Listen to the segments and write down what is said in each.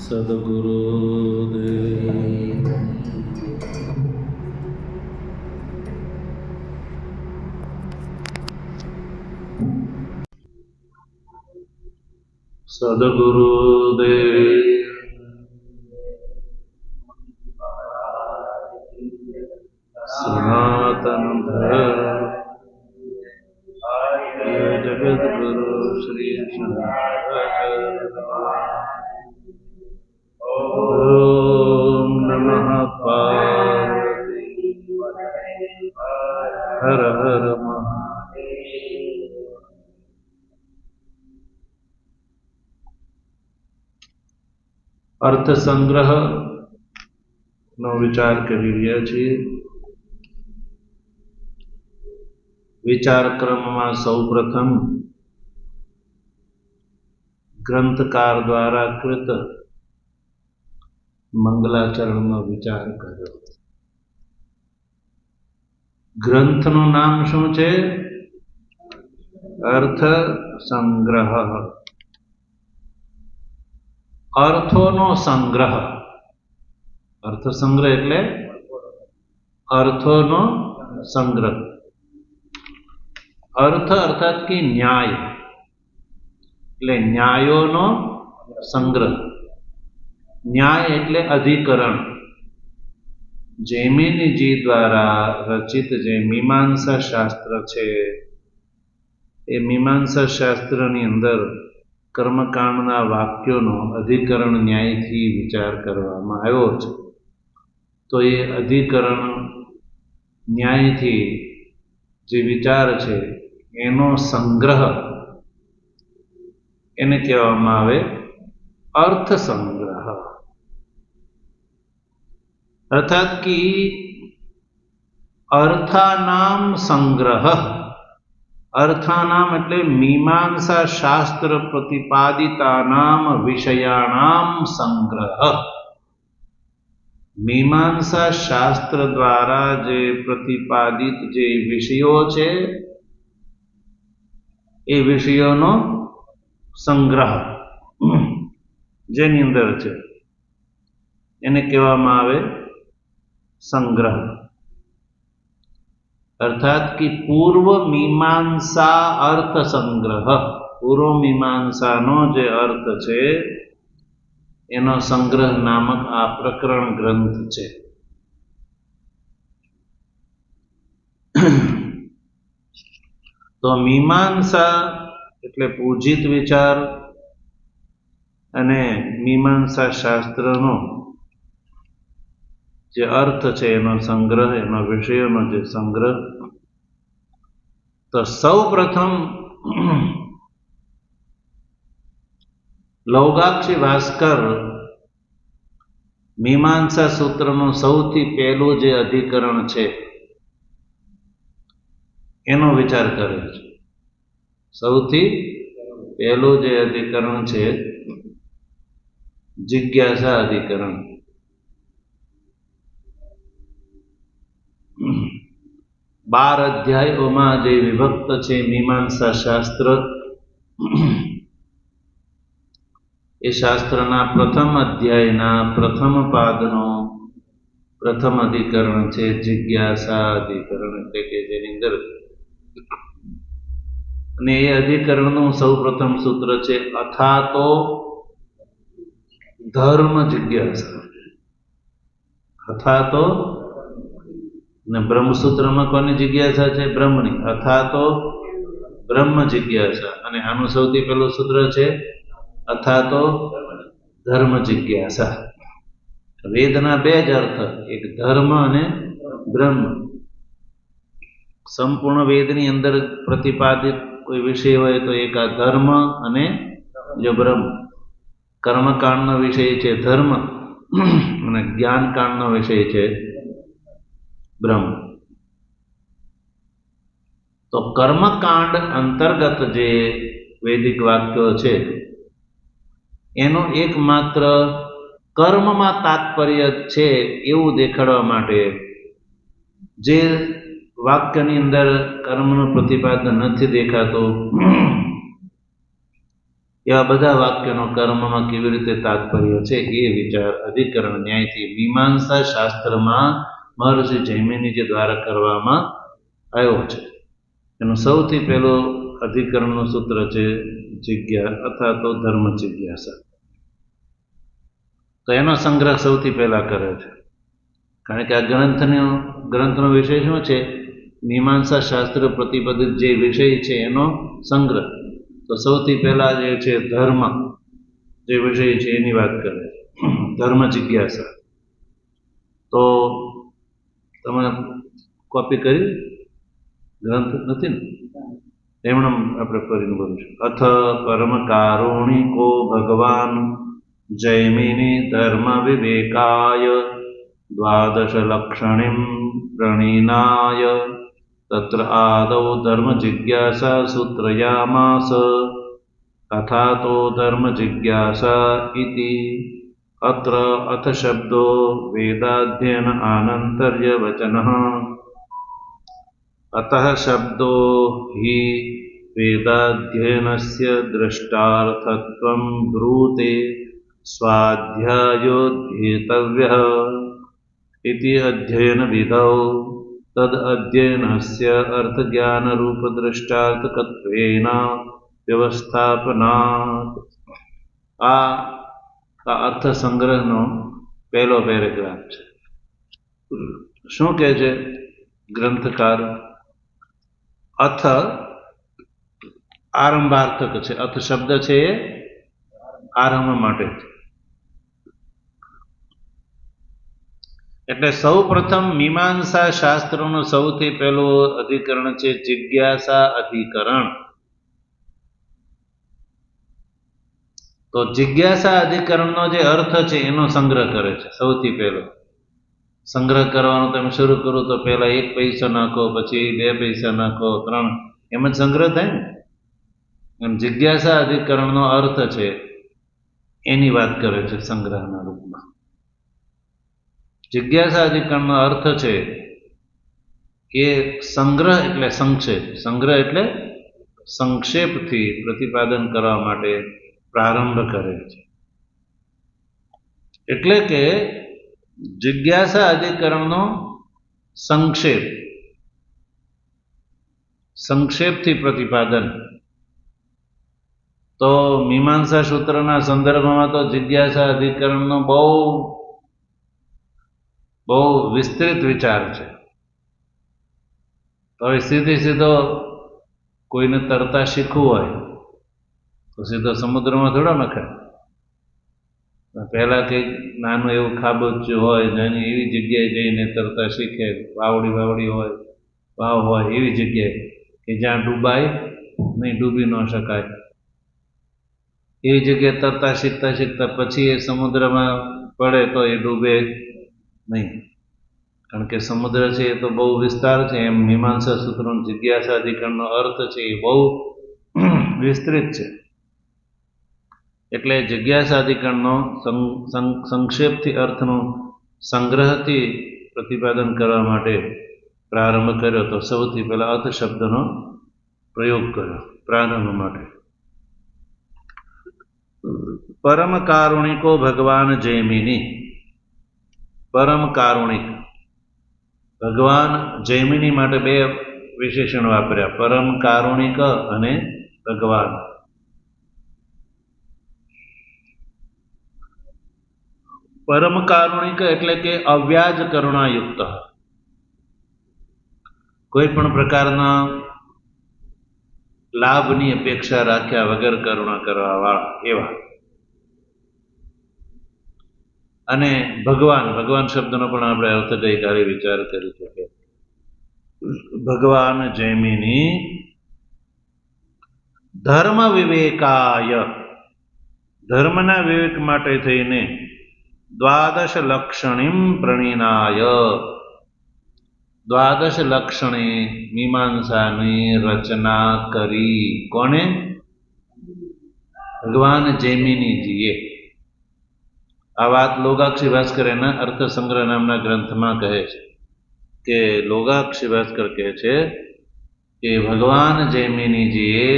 સદગુરુદેવ સદગુરુદેવ સનાતન ધર્મ જગદગુરુ શ્રી ઓમ નમઃ પાર્વતી હર હર મહાદેવ. અર્થ સંગ્રહ નો વિચાર કરી રહ્યા છીએ. વિચાર ક્રમમાં સૌપ્રથમ ગ્રંથકાર દ્વારા કૃત મંગલાચરણનો વિચાર કર્યો. ગ્રંથનું નામ શું છે? અર્થ સંગ્રહ. અર્થોનો સંગ્રહ. અર્થ સંગ્રહ એટલે અર્થોનો સંગ્રહ. અર્થ અર્થાત કે ન્યાય એટલે ન્યાયોનો સંગ્રહ. ન્યાય એટલે અધિકરણ. જૈમિનીજી દ્વારા રચિત જે મીમાંસા શાસ્ત્ર છે એ મીમાંસા શાસ્ત્રની અંદર કર્મકાંડના વાક્યોનો અધિકરણ ન્યાયથી વિચાર કરવામાં આવ્યો છે. તો એ અધિકરણ ન્યાયથી જે વિચાર છે એનો સંગ્રહ એને કહેવામાં આવે અર્થ સંગ્રહ. અર્થાત કે અર્થાનામ સંગ્રહ. અર્થાનામ એટલે મીમાંસા શાસ્ત્ર પ્રતિપાદિતાનામ વિષયાણામ સંગ્રહ. મીમાંસા શાસ્ત્ર દ્વારા જે પ્રતિપાદિત જે વિષયો છે એ વિષયોનો સંગ્રહ જેની અંદર છે એને કહેવામાં આવે સંગ્રહ. અર્થાત કે પૂર્વ મીમાંસા અર્થ સંગ્રહ. પૂર્વ મીમાંસાનો જે અર્થ છે એનો સંગ્રહ નામક આ પ્રકરણ ગ્રંથ છે. તો મીમાંસા એટલે પૂજિત વિચાર અને મીમાંસા શાસ્ત્રનો જે અર્થ છે એનો સંગ્રહ, એનો વિષયોનો જે સંગ્રહ. તો સૌ પ્રથમ લૌગાક્ષી ભાસ્કર મીમાંસા સૂત્રનું સૌથી પહેલું જે અધિકરણ છે એનો વિચાર કરે છે. સૌથી પહેલું જે અધિકરણ છે જિજ્ઞાસા અધિકરણ. 12 અધ્યાયોમાં જે વિભક્ત છે મીમાંસા શાસ્ત્ર, એ શાસ્ત્રના પ્રથમ અધ્યાયના પ્રથમ પાદનો પ્રથમ અધિકરણ છે જિજ્ઞાસા અધિકરણ. એટલે કે જેની અંદર અને એ અધિકરણનું સૌ પ્રથમ સૂત્ર છે અથાતો ધર્મ જિજ્ઞાસા. અથાતો ને બ્રહ્મસૂત્રમાં કોની જિજ્ઞાસા છે? બ્રહ્મની. અથાતો બ્રહ્મ જિજ્ઞાસા. અને આનું સૌથી પહેલું સૂત્ર છે અથાતો ધર્મ જિજ્ઞાસા. વેદના બે જ અર્થ, એક ધર્મ અને બ્રહ્મ. સંપૂર્ણ વેદની અંદર પ્રતિપાદિત કોઈ વિષય હોય તો એક આ ધર્મ અને જો બ્રહ્મ. કર્મકાંડનો વિષય છે ધર્મ અને જ્ઞાનકાંડનો વિષય છે બ્રહ્મ. તો કર્મકાંડ અંતર્ગત જે વૈદિક વાક્યો છે એનો એકમાત્ર કર્મમાં તાત્પર્ય છે એવું દેખાડવા માટે જે વાક્યની અંદર કર્મનું પ્રતિપાદન નથી દેખાતું એવા બધા વાક્યોનો કર્મમાં કેવી રીતે તાત્પર્ય છે એ વિચાર અધિકરણ ન્યાયથી મીમાંસા શાસ્ત્રમાં મહર્ષિ જૈમિનીજી દ્વારા કરવામાં આવ્યો છે. એનું સૌથી પહેલું અધિકરણનું સૂત્ર છે જિજ્ઞાસા અથવા તો ધર્મ જિજ્ઞાસા. તો એનો સંગ્રહ સૌથી પહેલા કરે છે, કારણ કે આ ગ્રંથનો વિષય શું છે? મીમાંસા શાસ્ત્ર પ્રતિપાદિત જે વિષય છે એનો સંગ્રહ. તો સૌથી પહેલા જે છે ધર્મ જે વિષય છે એની વાત કરે છે, ધર્મ જિજ્ઞાસા. તો તમે કોપી કરી ગ્રંથ નથી ને? એમણે આપણે ફરીને બોલીશું. અથ પરમ કારુણિકો ભગવાન જૈમિની ધર્મ વિવેકાય દ્વાદશ લક્ષણીમ પ્રણીનાય તત્ર આદૌ ધર્મ જિજ્ઞાસા સૂત્રયામાસ તથા તો ધર્મ જિજ્ઞાસા ઇતિ અત્ર અથ શબ્દો વેદાધ્યયન આનંતર્ય વચનઃ અતઃ શબ્દો હિ વેદાધ્યયનસ્ય દ્રષ્ટાર્થત્વં બ્રૂતે સ્વાધ્યાયોધ્યેતવ્યઃ इति अध्ययन विधौ तद अध्ययनस्य अर्थज्ञानरूपदृष्टार्थकत्वेन व्यवस्थापनात्. આ અર્થ સંગ્રહનો પહેલો પેરેગ્રાફ છે. શું કહે છે ગ્રંથકાર? અથ આરંભાર્થક છે. અથ શબ્દ છે એ આરંભ માટે છે. એટલે સૌ પ્રથમ મીમાંસા શાસ્ત્રનું સૌથી પહેલું અધિકરણ છે જિજ્ઞાસા અધિકરણ. તો જિજ્ઞાસા અધિકરણનો જે અર્થ છે એનો સંગ્રહ કરે છે સૌથી પહેલો. સંગ્રહ કરવાનો તમે શરૂ કરો તો પહેલા 1 પૈસા નાખો, પછી 2 પૈસા નાખો, 3, એમ જ સંગ્રહ થાય ને. એમ જિજ્ઞાસા અધિકરણનો અર્થ છે એની વાત કરે છે સંગ્રહના રૂપમાં. જિજ્ઞાસા અધિકરણનો અર્થ છે કે સંગ્રહ એટલે સંક્ષેપ, સંગ્રહ એટલે સંક્ષેપથી પ્રતિપાદન કરવા માટે પ્રારંભ કરે છે. એટલે કે જિજ્ઞાસા અધિકરણનો સંક્ષેપથી પ્રતિપાદન. તો મીમાંસા સૂત્રના સંદર્ભમાં તો જિજ્ઞાસા અધિકરણનો બહુ વિસ્તૃત વિચાર છે. તો હવે સીધો કોઈને તરતા શીખવું હોય તો સીધો સમુદ્રમાં થોડા નખાય. પહેલા કંઈક નાનું એવું ખાબોચિયું હોય, નાની એવી જગ્યાએ જઈને તરતા શીખે. વાવડી હોય, વાવ હોય એવી જગ્યાએ કે જ્યાં ડૂબાય નહીં, ડૂબી ન શકાય એવી જગ્યાએ તરતા શીખતા પછી એ સમુદ્રમાં પડે તો એ ડૂબે નહીં, કારણ કે સમુદ્ર છે એ તો બહુ વિસ્તાર છે. એમ મીમાંસા સૂત્રનો જિજ્ઞાસા અધિકરણનો અર્થ છે એ બહુ વિસ્તૃત છે. એટલે જિજ્ઞાસા અધિકરણનો સંક્ષેપથી અર્થનો સંગ્રહથી પ્રતિપાદન કરવા માટે પ્રારંભ કર્યો. તો સૌથી પહેલા અર્થ શબ્દનો પ્રયોગ કર્યો પ્રારંભ માટે. પરમ કારુણિકો ભગવાન જૈમિની. પરમ કારુણિક ભગવાન જૈમિની માટે 2 વિશેષણ વાપર્યા, પરમ કારુણિક અને ભગવાન. પરમ કારુણિક એટલે કે અવ્યાજ કરુણાયુક્ત, કોઈ પણ પ્રકારના લાભની અપેક્ષા રાખ્યા વગર કરુણા કરવા વાળા એવા. અને ભગવાન શબ્દનો પણ આપણે અર્થ ગઈકાલે વિચાર કરી શકે. ભગવાન જૈમિની ધર્મ વિવેકાય, ધર્મના વિવેક માટે થઈને દ્વાદશ લક્ષણીમ પ્રણીનાય, દ્વાદશ લક્ષણી મીમાંસાની રચના કરી. કોને? ભગવાન જૈમિનીજીએ. આ વાત લોગાક્ષી ભાસ્કર એના અર્થ સંગ્રહ નામના ગ્રંથમાં કહે છે કે લોગાક્ષી ભાસ્કર કહે છે કે ભગવાન જૈમિનીજીએ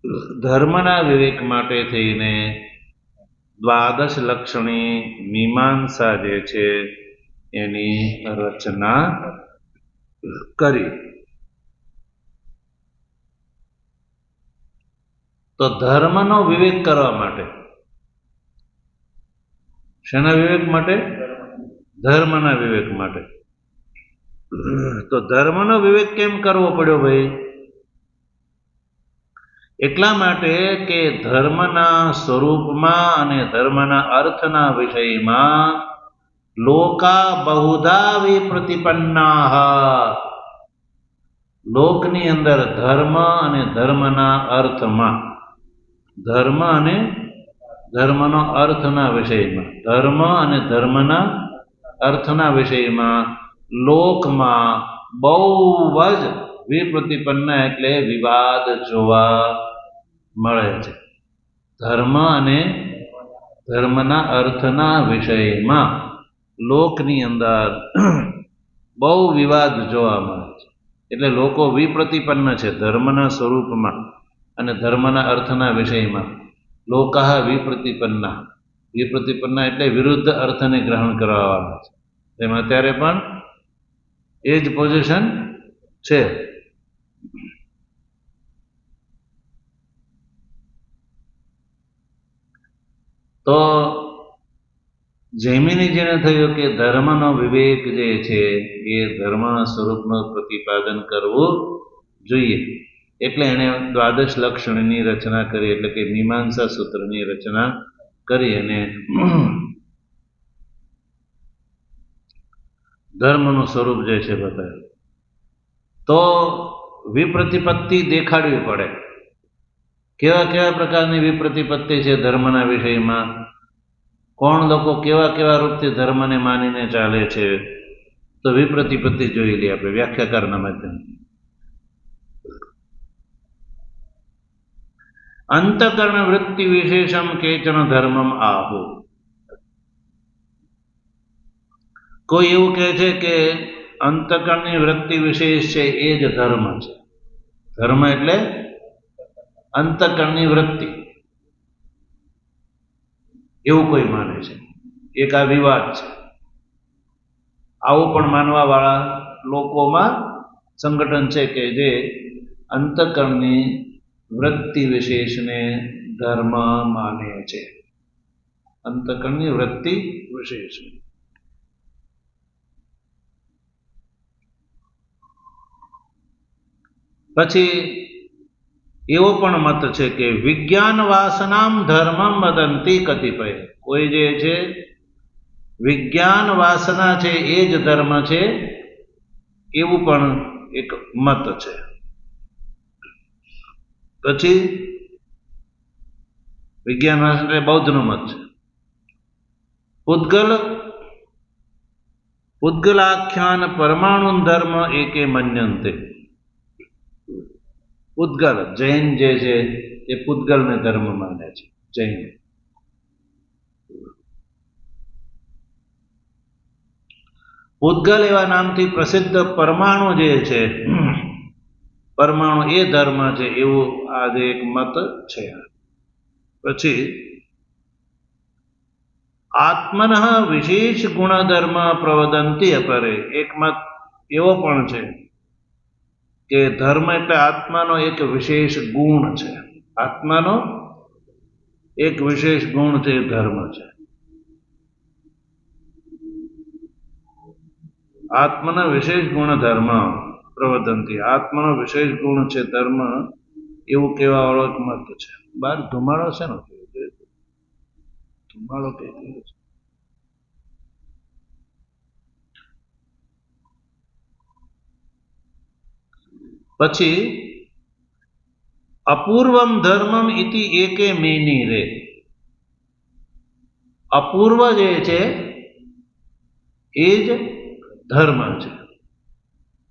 ધર્મના વિવેક માટે થઈને દ્વાદશ લક્ષણી મીમાંસા જે છે એની રચના કરી. તો ધર્મનો વિવેક કરવા માટે, શેના વિવેક માટે? ધર્મના વિવેક માટે. તો ધર્મનો વિવેક કેમ કરવો પડ્યો ભાઈ? એટલા માટે કે ધર્મના સ્વરૂપમાં અને ધર્મના અર્થના વિષયમાં લોકા બહુધા વિપ્રતિપન્નાઃ, લોકની અંદર ધર્મ અને ધર્મના અર્થમાં, ધર્મ અને ધર્મનો અર્થના વિષયમાં, ધર્મ અને ધર્મના અર્થના વિષયમાં લોકમાં બહુ જ વિપ્રતિપન્ન એટલે વિવાદ જોવા મળે છે. ધર્મ અને ધર્મના અર્થના વિષયમાં લોકની અંદર બહુ વિવાદ જોવા મળે છે. એટલે લોકો વિપ્રતિપન્ન છે ધર્મના સ્વરૂપમાં અને ધર્મના અર્થના વિષયમાં. લોકાહ વિપ્રતિપન્ના, વિપ્રતિપન્ના એટલે વિરુદ્ધ અર્થને ગ્રહણ કરવાવાળા છે. તેમાં અત્યારે પણ એ જ પોઝિશન છે. તો જૈમિનીજીને થયું કે ધર્મનો વિવેક જે છે એ ધર્મના સ્વરૂપનું પ્રતિપાદન કરવું જોઈએ. એટલે એણે દ્વાદશ લક્ષણની રચના કરી, એટલે કે મીમાંસા સૂત્રની રચના કરી અને ધર્મનું સ્વરૂપ જે છે બતાવ્યું. તો વિપ્રતિપત્તિ દેખાડવી પડે. કેવા કેવા પ્રકારની વિપ્રતિપત્તિ છે ધર્મના વિષયમાં, કોણ લોકો કેવા કેવા રૂપથી ધર્મને માનીને ચાલે છે, તો વિપ્રતિપત્તિ જોઈ લઈએ આપણે વ્યાખ્યાકારના માધ્યમથી. અંતકરણ વૃત્તિ વિશેષમ કેચન ધર્મમ આહુ. કોઈ એવું કહે છે કે અંતકરણની વૃત્તિ વિશેષ છે એ જ ધર્મ છે. ધર્મ એટલે અંતકરણની વૃત્તિ, એવું કોઈ માને છે. એક આ વિવાદ છે. આવું પણ માનવા વાળા લોકોમાં સંગઠન છે કે જે અંતકરણની વૃત્તિ વિશેષને ધર્મ માને છે. અંતકરણની વૃત્તિ વિશેષ. પછી એવો પણ મત છે કે વિજ્ઞાન વાસનામ ધર્મમ વદંતી કતિપય. કોઈ જે છે વિજ્ઞાન વાસના છે એ જ ધર્મ છે, એવું પણ એક મત છે. પછી વિજ્ઞાન વાસના એટલે બૌદ્ધનો મત છે. પૂદગલાખ્યાન પરમાણુ ધર્મ એકે મન્યંતે. પૂદગલ જૈન જે છે એ પૂદગલને ધર્મ માને છે. જૈન પૂદગલ એવા નામથી પ્રસિદ્ધ પરમાણુ જે છે, પરમાણુ એ ધર્મ છે, એવું આજે એક મત છે. પછી આત્મન વિશેષ ગુણધર્મ પ્રવદંતી અપરે. એક મત એવો પણ છે કે ધર્મ એટલે આત્માનો એક વિશેષ ગુણ છે. આત્માનો એક વિશેષ ગુણ છે એ ધર્મ છે. આત્મના વિશેષ ગુણ ધર્મ પ્રવદંતી. આત્માનો વિશેષ ગુણ છે ધર્મ, એવું કહેવા વાળો એક મત છે. બહાર ધુમાડો છે ને, ધુમાડો કે પછી અપૂર્વમ ધર્મમ ઇતિ એકે મેની રે. અપૂર્વ જે છે એ જ ધર્મ છે.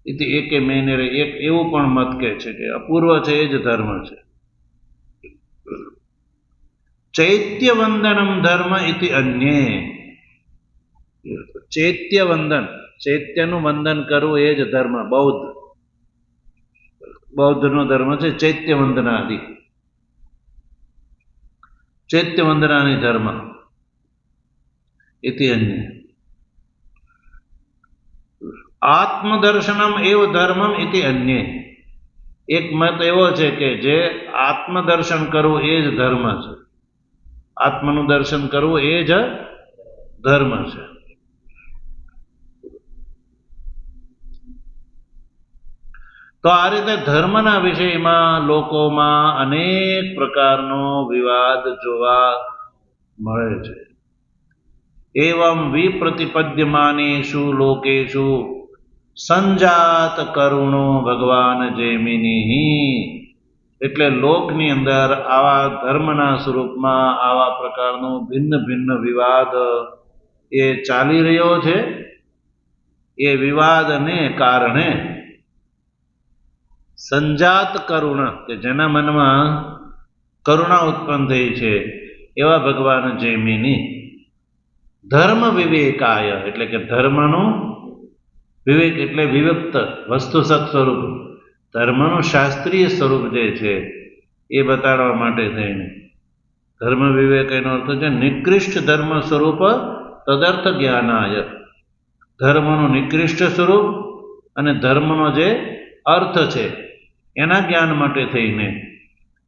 ઇતિ એકે મેની રે. એક એવું પણ મત કહે છે કે અપૂર્વ છે એ જ ધર્મ છે. ચૈત્ય વંદનમ ધર્મ ઇતિ અન્યે. ચૈત્ય વંદન, ચૈત્યનું વંદન કરવું એ જ ધર્મ. બૌદ્ધનો ધર્મ છે ચૈત્ય વંદનાદિ. ચૈત્યવંદનાની ધર્મ इति अन्य आत्मदर्शनम एव धर्मम इति अन्य एक मत एवो છે કે જે આત્મદર્શન કરવું એ જ ધર્મ છે, આત્મનું દર્શન કરવું એ જ ધર્મ છે. તો આ રીતે ધર્મના વિષયમાં લોકોમાં અનેક પ્રકારનો વિવાદ જોવા મળે છે. एवं विप्रतिपद्यमानेषु लोकेषु संजात करुणो भगवान जैमिनी એટલે લોકની અંદર આવા ધર્મના સ્વરૂપમાં આવા પ્રકારનો ભિન્ન ભિન્ન વિવાદ એ ચાલી રહ્યો છે. એ વિવાદને કારણે સંજાત કરુણા કે જેના મનમાં કરુણા ઉત્પન્ન થઈ છે એવા ભગવાન જૈમિની ધર્મ વિવેકાય એટલે કે ધર્મનું વિવેક એટલે વિવિક્ત વસ્તુસત સ્વરૂપ, ધર્મનું શાસ્ત્રીય સ્વરૂપ જે છે એ બતાડવા માટે થઈને ધર્મ વિવેક એનો અર્થ છે નિકૃષ્ટ ધર્મ સ્વરૂપ તદર્થ જ્ઞાનાય, ધર્મનું નિકૃષ્ટ સ્વરૂપ અને ધર્મનો જે અર્થ છે એના જ્ઞાન માટે થઈને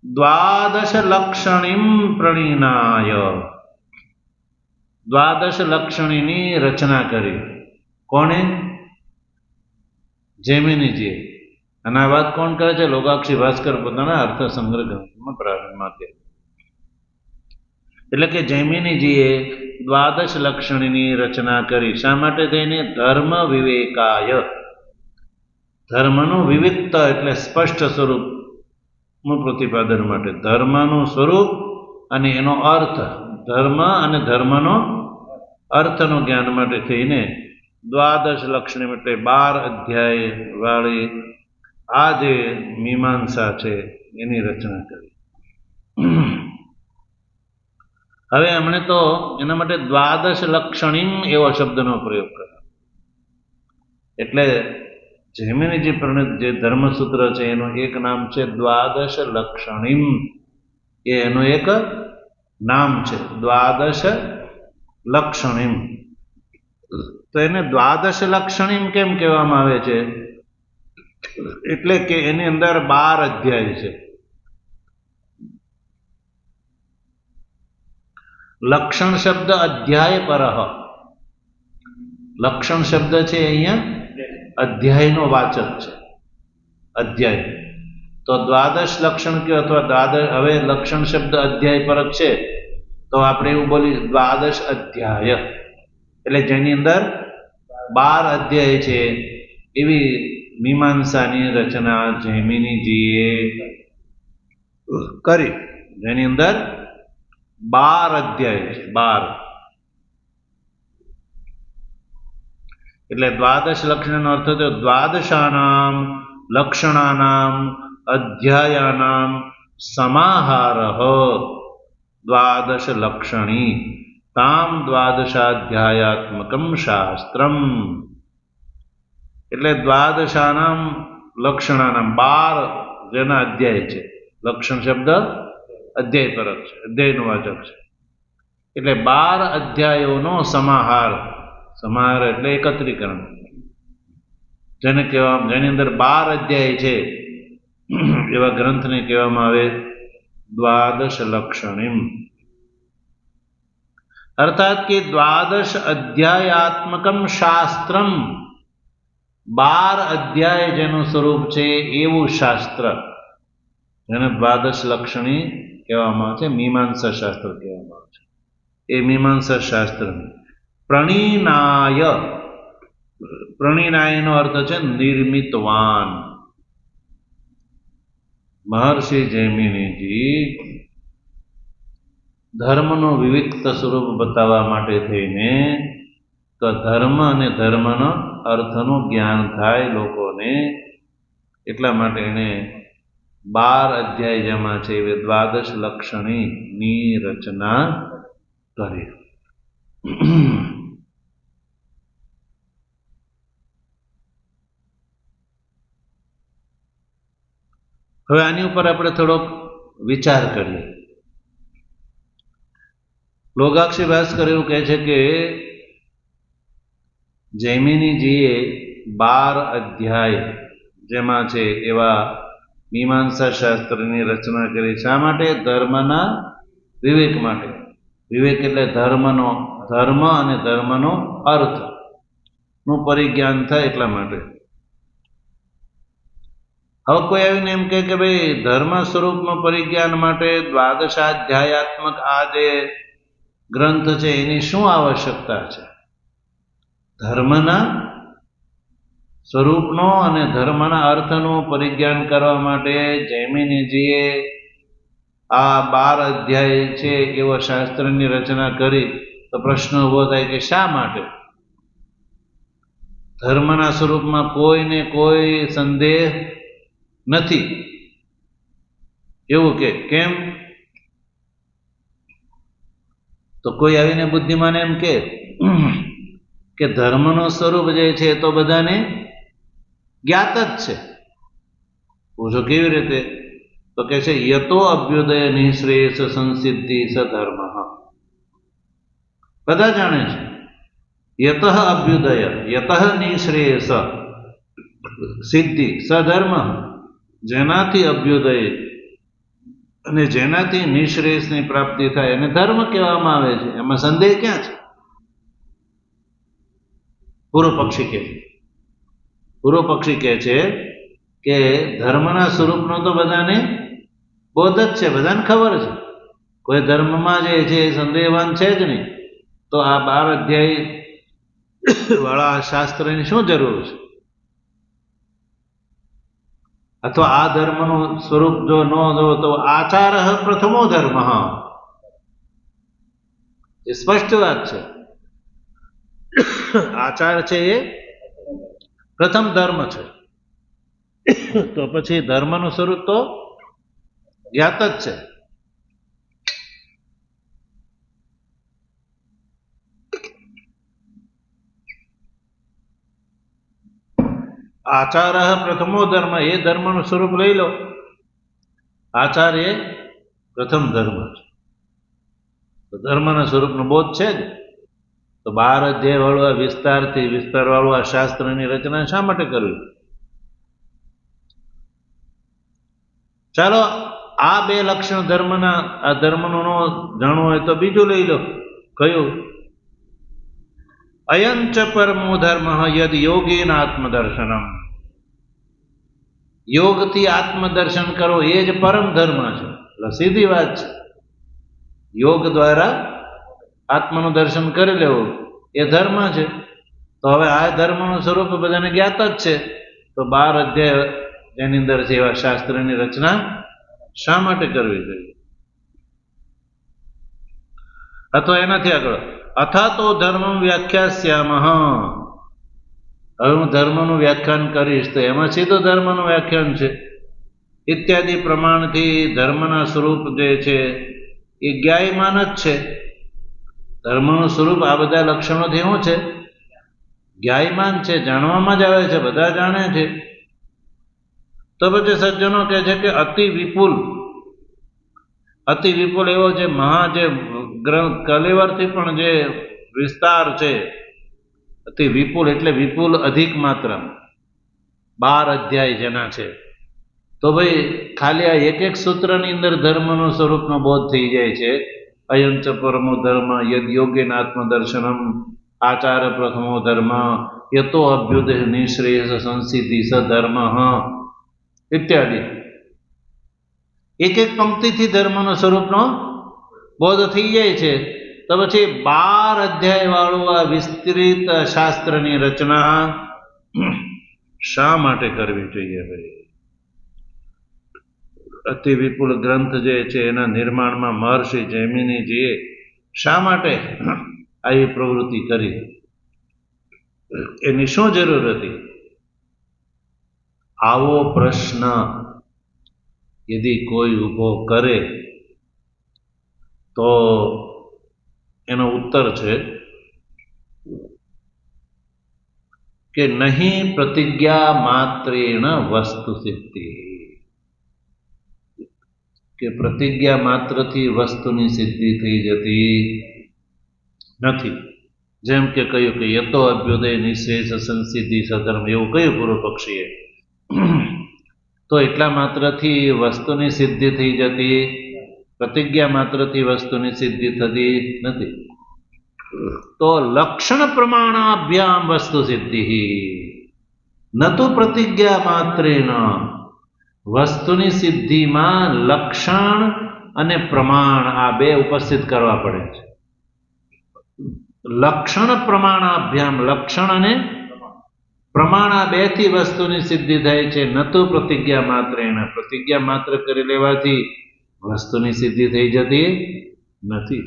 દ્વાદશ લક્ષણીમ પ્રણીનાય, દ્વાદશ લક્ષણીની રચના કરી. કોણે? જૈમિનીજીએ. અને આ વાત કોણ કરે છે? લોકાક્ષી ભાસ્કર પોતાના અર્થ સંગ્રહ ગ્રંથમાં પ્રારંભમાં કહે. એટલે કે જૈમિનીજીએ દ્વાદશ લક્ષણીની રચના કરી. શા માટે થઈને? ધર્મ વિવેકાય, ધર્મનું વિવિક્ત એટલે સ્પષ્ટ સ્વરૂપનું પ્રતિપાદન માટે, ધર્મનું સ્વરૂપ અને એનો અર્થ, ધર્મ અને ધર્મનો અર્થનો જ્ઞાન માટે થઈને દ્વાદશ લક્ષણી એટલે 12 અધ્યાય વાળી આ જે મીમાંસા છે એની રચના કરી. હવે એમણે તો એના માટે દ્વાદશ લક્ષણીમ એવો શબ્દનો પ્રયોગ કર્યો. એટલે જૈમિનીજી પ્રણિત જે ધર્મસૂત્ર છે એનું એક નામ છે દ્વાદશ લક્ષણીમ, એ એનું એક નામ છે દ્વાદશ લક્ષણીમ. તો એને દ્વાદશ લક્ષણીમ કેમ કહેવામાં આવે છે? એટલે કે એની અંદર 12 અધ્યાય છે. લક્ષણ શબ્દ અધ્યાય પરહ, લક્ષણ શબ્દ છે અહીંયા અધ્યાયનો વાચક છે, અધ્યાય. તો દ્વાદશ લક્ષણ કયો અથવા દ્વાદશ, હવે લક્ષણ શબ્દ અધ્યાય પરક છે તો આપણે એવું બોલી દ્વાદશ અધ્યાય, એટલે જેની અંદર 12 અધ્યાય છે એવી મીમાંસાની રચના જૈમિનીજીએ કરી, જેની અંદર 12 અધ્યાય છે. 12 એટલે દ્વાદશ લક્ષણનો અર્થ થયો દ્વાદશાનામ લક્ષણાનામ અધ્યાયાનામ સમાહારઃ દ્વાદશ લક્ષણી તામ દ્વાદશાધ્યાયાત્મકમ શાસ્ત્રમ. એટલે દ્વાદશાનામ લક્ષણાનામ 12 જેના અધ્યાય છે, લક્ષણ શબ્દ અધ્યાય પરક છે, અધ્યાયનું વાચક છે. એટલે 12 અધ્યાયોનો સમાહાર, સમાહાર એટલે એકત્રીકરણ, જેને કહેવામાં, જેની અંદર 12 અધ્યાય છે એવા ગ્રંથને કહેવામાં આવે દ્વાદશ લક્ષણીમ. અર્થાત કે દ્વાદશ અધ્યાયાત્મકમ શાસ્ત્રમ, 12 અધ્યાય જેનું સ્વરૂપ છે એવું શાસ્ત્ર, જેને દ્વાદશ લક્ષણી કહેવામાં આવે છે, મીમાંસા શાસ્ત્ર કહેવામાં આવે છે. એ મીમાંસા શાસ્ત્ર પ્રણીનાય, પ્રણીનાયનો અર્થ છે નિર્મિતવાન. મહર્ષિ જૈમિનીજી ધર્મનું વિવિક્ત સ્વરૂપ બતાવવા માટે થઈને, તો ધર્મ અને ધર્મનો અર્થનું જ્ઞાન થાય લોકોને, એટલા માટે એને 12 અધ્યાય જેમાં છે એ દ્વાદશ લક્ષણીની રચના કરી. હવે આની ઉપર આપણે થોડોક વિચાર કરીએ લોગાક્ષી ભાસ્કર એવું કહે છે કે જૈમિનીજીએ 12 અધ્યાય જેમાં છે એવા મીમાંસા શાસ્ત્રની રચના કરી. શા માટે? ધર્મના વિવેક માટે. વિવેક એટલે ધર્મ અને ધર્મનો અર્થ નું પરિજ્ઞાન થાય એટલા માટે. હવે કોઈ આવીને એમ કે ભાઈ ધર્મ સ્વરૂપનું પરિજ્ઞાન માટે 12 અધ્યાયાત્મક આ જે ગ્રંથ છે એની શું આવશ્યકતા છે? ધર્મના સ્વરૂપનો અને ધર્મના અર્થનું પરિજ્ઞાન કરવા માટે જૈમિનીજીએ આ 12 અધ્યાય છે એવા શાસ્ત્રની રચના કરી. તો પ્રશ્ન ઉભો થાય કે શા માટે? ધર્મના સ્વરૂપમાં કોઈને કોઈ સંદેહ નથી એવું કે કેમ? તો કોઈ આવીને બુદ્ધિમાન એમ કે ધર્મનો સ્વરૂપ જે છે તો બધાને જ્ઞાત જ છે. પૂછો કેવી રીતે? તો કે છે યતો અભ્યુદય નિશ્રેયસ સંસિદ્ધિ સધર્મ. બધા જાણે છે. યતઃ અભ્યુદય યતઃ નિશ્રેયસ સિદ્ધિ સધર્મ. જેનાથી અભ્યુદય અને જેનાથી નિશ્રેયસની પ્રાપ્તિ થાય એને ધર્મ કહેવામાં આવે છે. એમાં સંદેહ ક્યાં છે? પૂર્વ પક્ષી કહે છે કે ધર્મના સ્વરૂપનો તો બધાને બોધ જ છે, બધાને ખબર છે. કોઈ ધર્મમાં જે છે સંદેહવાન છે જ નહીં. તો આ 12 અધ્યાય વાળા શાસ્ત્રની શું જરૂર છે? અથવા આ ધર્મનું સ્વરૂપ જો ન જો તો આચાર પ્રથમો ધર્મ. એ સ્પષ્ટ વાત છે. આચાર છે એ પ્રથમ ધર્મ છે. તો પછી ધર્મનું સ્વરૂપ તો જ્ઞાત જ છે. આચાર પ્રથમો ધર્મ, એ ધર્મનું સ્વરૂપ લઈ લો. આચાર એ પ્રથમ ધર્મ છે. તો ધર્મના સ્વરૂપનો બોધ છે જ. તો 12 અધ્યાય વાળું આ વિસ્તાર વાળું આ શાસ્ત્રની રચના શા માટે કરવી? ચાલો આ 2 લક્ષણ ધર્મના, આ ધર્મનું ન જાણવું હોય તો બીજું લઈ લો. કયું? અયંચ પરમો ધર્મ યદ યોગેન આત્મદર્શનમ. યોગથી આત્મદર્શન કરો એ જ પરમ ધર્મ છે. એટલે સીધી વાત છે. યોગ દ્વારા આત્માનું દર્શન કરી લેવું એ ધર્મ છે. તો હવે આ ધર્મનું સ્વરૂપ બધાને જ્ઞાત જ છે. તો 12 અધ્યાય જેની અંદર છે એવા શાસ્ત્રની રચના શા માટે કરવી જોઈએ? અથવા એનાથી આગળ અથા તો ધર્મ વ્યાખ્યાસ્યામઃ. હવે હું ધર્મનું વ્યાખ્યાન કરીશ તો એમાં સીધો ધર્મનું વ્યાખ્યાન છે. ઇત્યાદિ પ્રમાણથી ધર્મના સ્વરૂપ જે છે એ જ્ઞાયમાન જ છે. ધર્મનું સ્વરૂપ આ બધા લક્ષણોથી શું છે? જ્ઞાયમાન છે, જાણવામાં જ આવે છે, બધા જાણે છે. તો પછી સજ્જનો કહે છે કે અતિ વિપુલ એવો જે જે કલેવરથી પણ જે વિસ્તાર છે, અતિ વિપુલ એટલે વિપુલ અધિક માત્રા, 12 અધ્યાય જેના છે. તો ભાઈ ખાલી આ એક સૂત્રની અંદર ધર્મનું સ્વરૂપનો બોધ થઈ જાય છે. અયંચ પરમો ધર્મ યદ યોગેન આત્મદર્શનમ આચાર પ્રથમો ધર્મ યતો અભ્યુદય નિશ્રેયસ સંસિદ્ધિ સધર્મ ઇત્યાદિ. એક પંક્તિથી ધર્મનો સ્વરૂપનો બોધ થઈ જાય છે. તો પછી 12 અધ્યાય વાળું આ વિસ્તૃત શાસ્ત્રની રચના શા માટે કરવી જોઈએ? ભાઈ અતિ વિપુલ ગ્રંથ જે છે એના નિર્માણમાં મહર્ષિ જૈમિનીજીએ શા માટે આવી પ્રવૃત્તિ કરી? એની શું જરૂર હતી? આવો પ્રશ્ન યદી કોઈ ઊભો કરે તો એનો ઉત્તર છે કે નહીં પ્રતિજ્ઞા માત્રેણ વસ્તુ સિદ્ધિ. કે પ્રતિજ્ઞા માત્રથી વસ્તુની સિદ્ધિ થઈ જતી નથી. જેમ કે કહ્યું કે યતો અભ્યુદય નિશેષ સંસિદ્ધિ સધર્મ, એવું કહ્યું પૂર્વ પક્ષીએ. તો એટલા માત્રથી વસ્તુની સિદ્ધિ થઈ જતી, પ્રતિજ્ઞા માત્રથી વસ્તુની સિદ્ધિ થતી નથી. તો લક્ષણ પ્રમાણાભ્યામ વસ્તુ સિદ્ધિ ન તો પ્રતિજ્ઞા માત્રેણ. વસ્તુની સિદ્ધિમાં લક્ષણ અને પ્રમાણ આ બે ઉપસ્થિત કરવા પડે છે. લક્ષણ પ્રમાણાભ્યામ, લક્ષણ અને પ્રમાણ આ બે થી વસ્તુની સિદ્ધિ થાય છે. ન તો પ્રતિજ્ઞા માત્રેણ, પ્રતિજ્ઞા માત્ર કરી લેવાથી વસ્તુની સિદ્ધિ થઈ જતી નથી.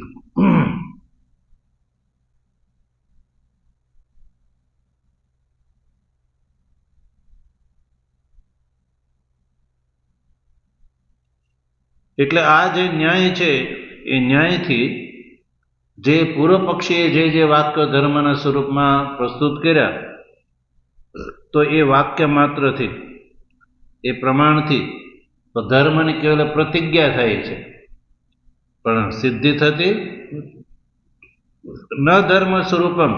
એટલે આ જે ન્યાય છે એ ન્યાયથી જે પૂર્વ પક્ષીએ જે વાક્ય ધર્મના સ્વરૂપમાં પ્રસ્તુત કર્યા, તો એ વાક્ય માત્રથી, એ પ્રમાણથી તો ધર્મની કેવલ પ્રતિજ્ઞા થાય છે, પણ સિદ્ધિ થતી ન. ધર્મ સ્વરૂપમ,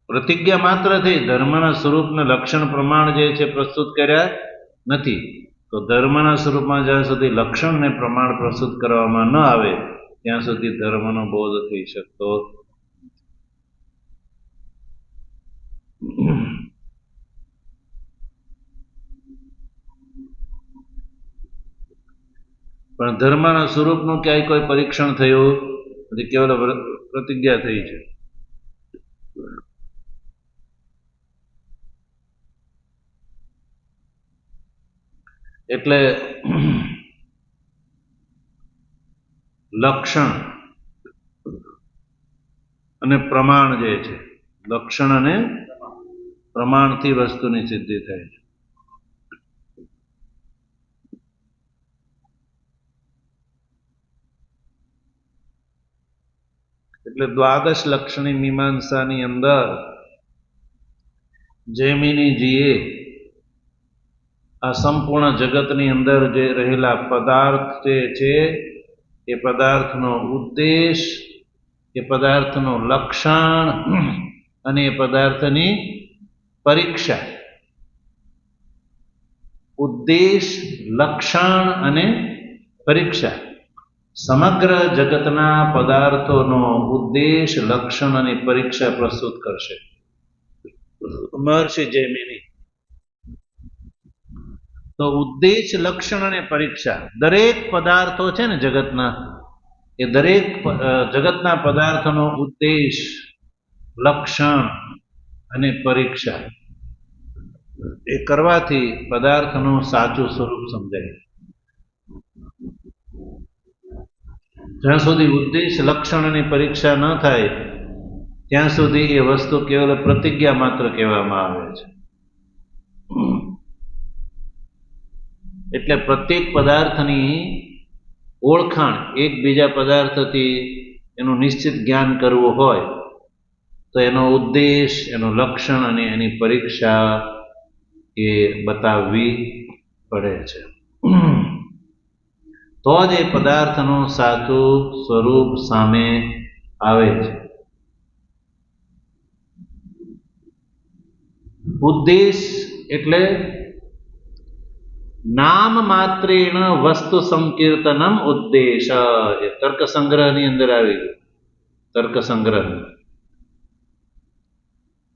પ્રતિજ્ઞા માત્રથી ધર્મના સ્વરૂપને લક્ષણ પ્રમાણ જે છે પ્રસ્તુત કર્યા નથી. તો ધર્મના સ્વરૂપમાં જ્યાં સુધી લક્ષણ ને પ્રમાણ પ્રસ્તુત કરવામાં ન આવે ત્યાં સુધી ધર્મનો બોધ થઈ શકતો. પણ ધર્મના સ્વરૂપનું ક્યાંય કોઈ પરીક્ષણ થયું નથી, કેવલ પ્રતિજ્ઞા થઈ છે. એટલે લક્ષણ અને પ્રમાણ જે છે, લક્ષણ અને પ્રમાણથી વસ્તુની સિદ્ધિ થાય છે. એટલે દ્વાદશ લક્ષણી મીમાંસાની અંદર જૈમિનીજીએ આ સંપૂર્ણ જગતની અંદર જે રહેલા પદાર્થ જે છે એ પદાર્થનો ઉદ્દેશ, એ પદાર્થનું લક્ષણ અને એ પદાર્થની પરીક્ષા, ઉદ્દેશ, લક્ષણ અને પરીક્ષા, સમગ્ર જગતના પદાર્થોનો ઉદ્દેશ, લક્ષણ અને પરીક્ષા પ્રસ્તુત કરશે મહર્ષિ જૈમિની. તો ઉદ્દેશ, લક્ષણ અને પરીક્ષા, દરેક પદાર્થો છે ને જગતના, એ દરેક જગતના પદાર્થોનો ઉદ્દેશ, લક્ષણ અને પરીક્ષા એ કરવાથી પદાર્થનું સાચું સ્વરૂપ સમજાય. જ્યાં સુધી ઉદ્દેશ, લક્ષણ અને પરીક્ષા ન થાય ત્યાં સુધી એ વસ્તુ કેવલ પ્રતિજ્ઞા માત્ર કહેવામાં આવે છે. એટલે પ્રત્યેક પદાર્થની ઓળખાણ એકબીજા પદાર્થથી એનું નિશ્ચિત જ્ઞાન કરવું હોય તો એનો ઉદ્દેશ, એનું લક્ષણ અને એની પરીક્ષા એ બતાવવી પડે છે. તો જ એ પદાર્થનું સાચું સ્વરૂપ સામે આવે છે. ઉદ્દેશ એટલે નામ માત્રેણ વસ્તુ સંકીર્તનમ ઉદ્દેશ. એ તર્ક સંગ્રહની અંદર આવી ગયું. તર્ક સંગ્રહ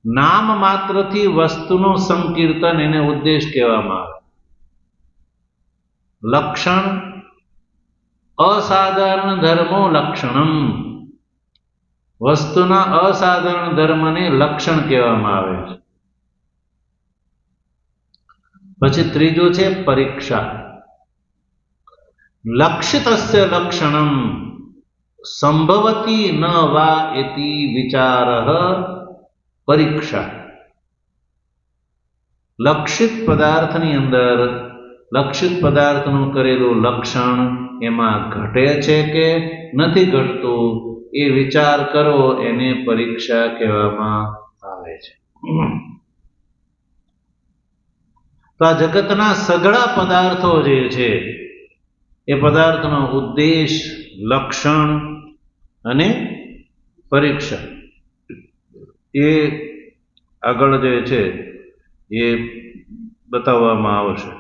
નામ માત્રથી વસ્તુનું સંકીર્તન, એને ઉદ્દેશ કહેવામાં આવે. લક્ષણ અસાધારણ ધર્મો લક્ષણમ, વસ્તુના અસાધારણ ધર્મને લક્ષણ કહેવામાં આવે છે. પછી ત્રીજું છે પરીક્ષા. લક્ષિતસ્ય લક્ષણમ સંભવતી ન વા ઇતિ વિચારઃ પરીક્ષા. લક્ષિત પદાર્થની અંદર લક્ષિત પદાર્થનું કરેલું લક્ષણ એમાં ઘટે છે કે નથી ઘટતું એ વિચાર કરો, એને પરીક્ષા કહેવામાં આવે છે. તો આ જગતના સઘળા પદાર્થો જે છે એ પદાર્થનો ઉદ્દેશ, લક્ષણ અને પરીક્ષા એ આગળ જે છે એ બતાવવામાં આવશે.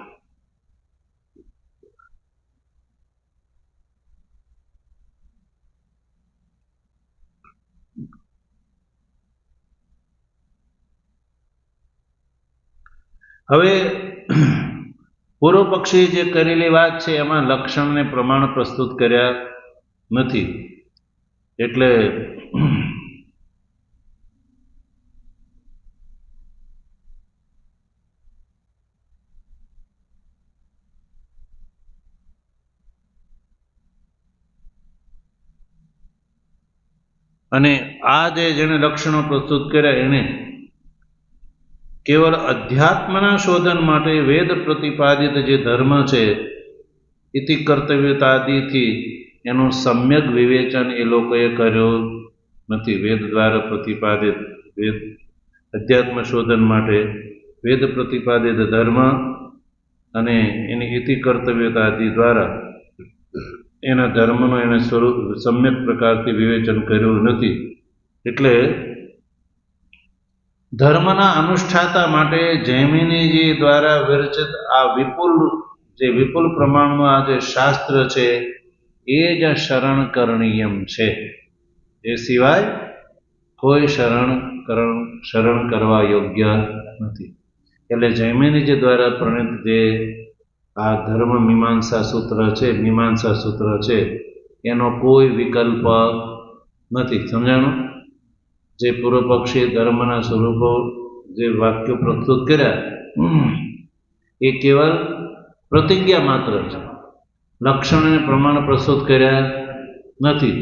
હવે પૂર્વ પક્ષી જે કરેલી વાત છે એમાં લક્ષણને પ્રમાણ પ્રસ્તુત કર્યા નથી, એટલે અને આ જેને લક્ષણો પ્રસ્તુત કર્યા એને કેવળ અધ્યાત્મના શોધન માટે વેદ પ્રતિપાદિત જે ધર્મ છે ઇતિ કર્તવ્યતાદિથી એનું સમ્યક વિવેચન એ લોકોએ કર્યું નથી. વેદ દ્વારા પ્રતિપાદિત વેદ અધ્યાત્મ શોધન માટે વેદ પ્રતિપાદિત ધર્મ અને એની ઇતિ કર્તવ્યતાદિ દ્વારા એના ધર્મનું એને સ્વરૂપ સમ્યક પ્રકારથી વિવેચન કર્યું નથી. એટલે ધર્મના અનુષ્ઠાતા માટે જૈમિનીજી દ્વારા વિરચિત આ વિપુલ પ્રમાણનું આ જે શાસ્ત્ર છે એ જ શરણ કરણીયમ છે. એ સિવાય કોઈ શરણ કરવા યોગ્ય નથી. એટલે જૈમિનીજી દ્વારા પ્રણિત જે આ ધર્મ મીમાંસા સૂત્ર છે એનો કોઈ વિકલ્પ નથી. સમજાણું? જે પૂર્વ પક્ષી ધર્મના સ્વરૂપો જે વાક્યો પ્રસ્તુત કર્યા એ કેવલ પ્રતિજ્ઞા માત્ર છે, લક્ષણ અને પ્રમાણ પ્રસ્તુત કર્યા નથી.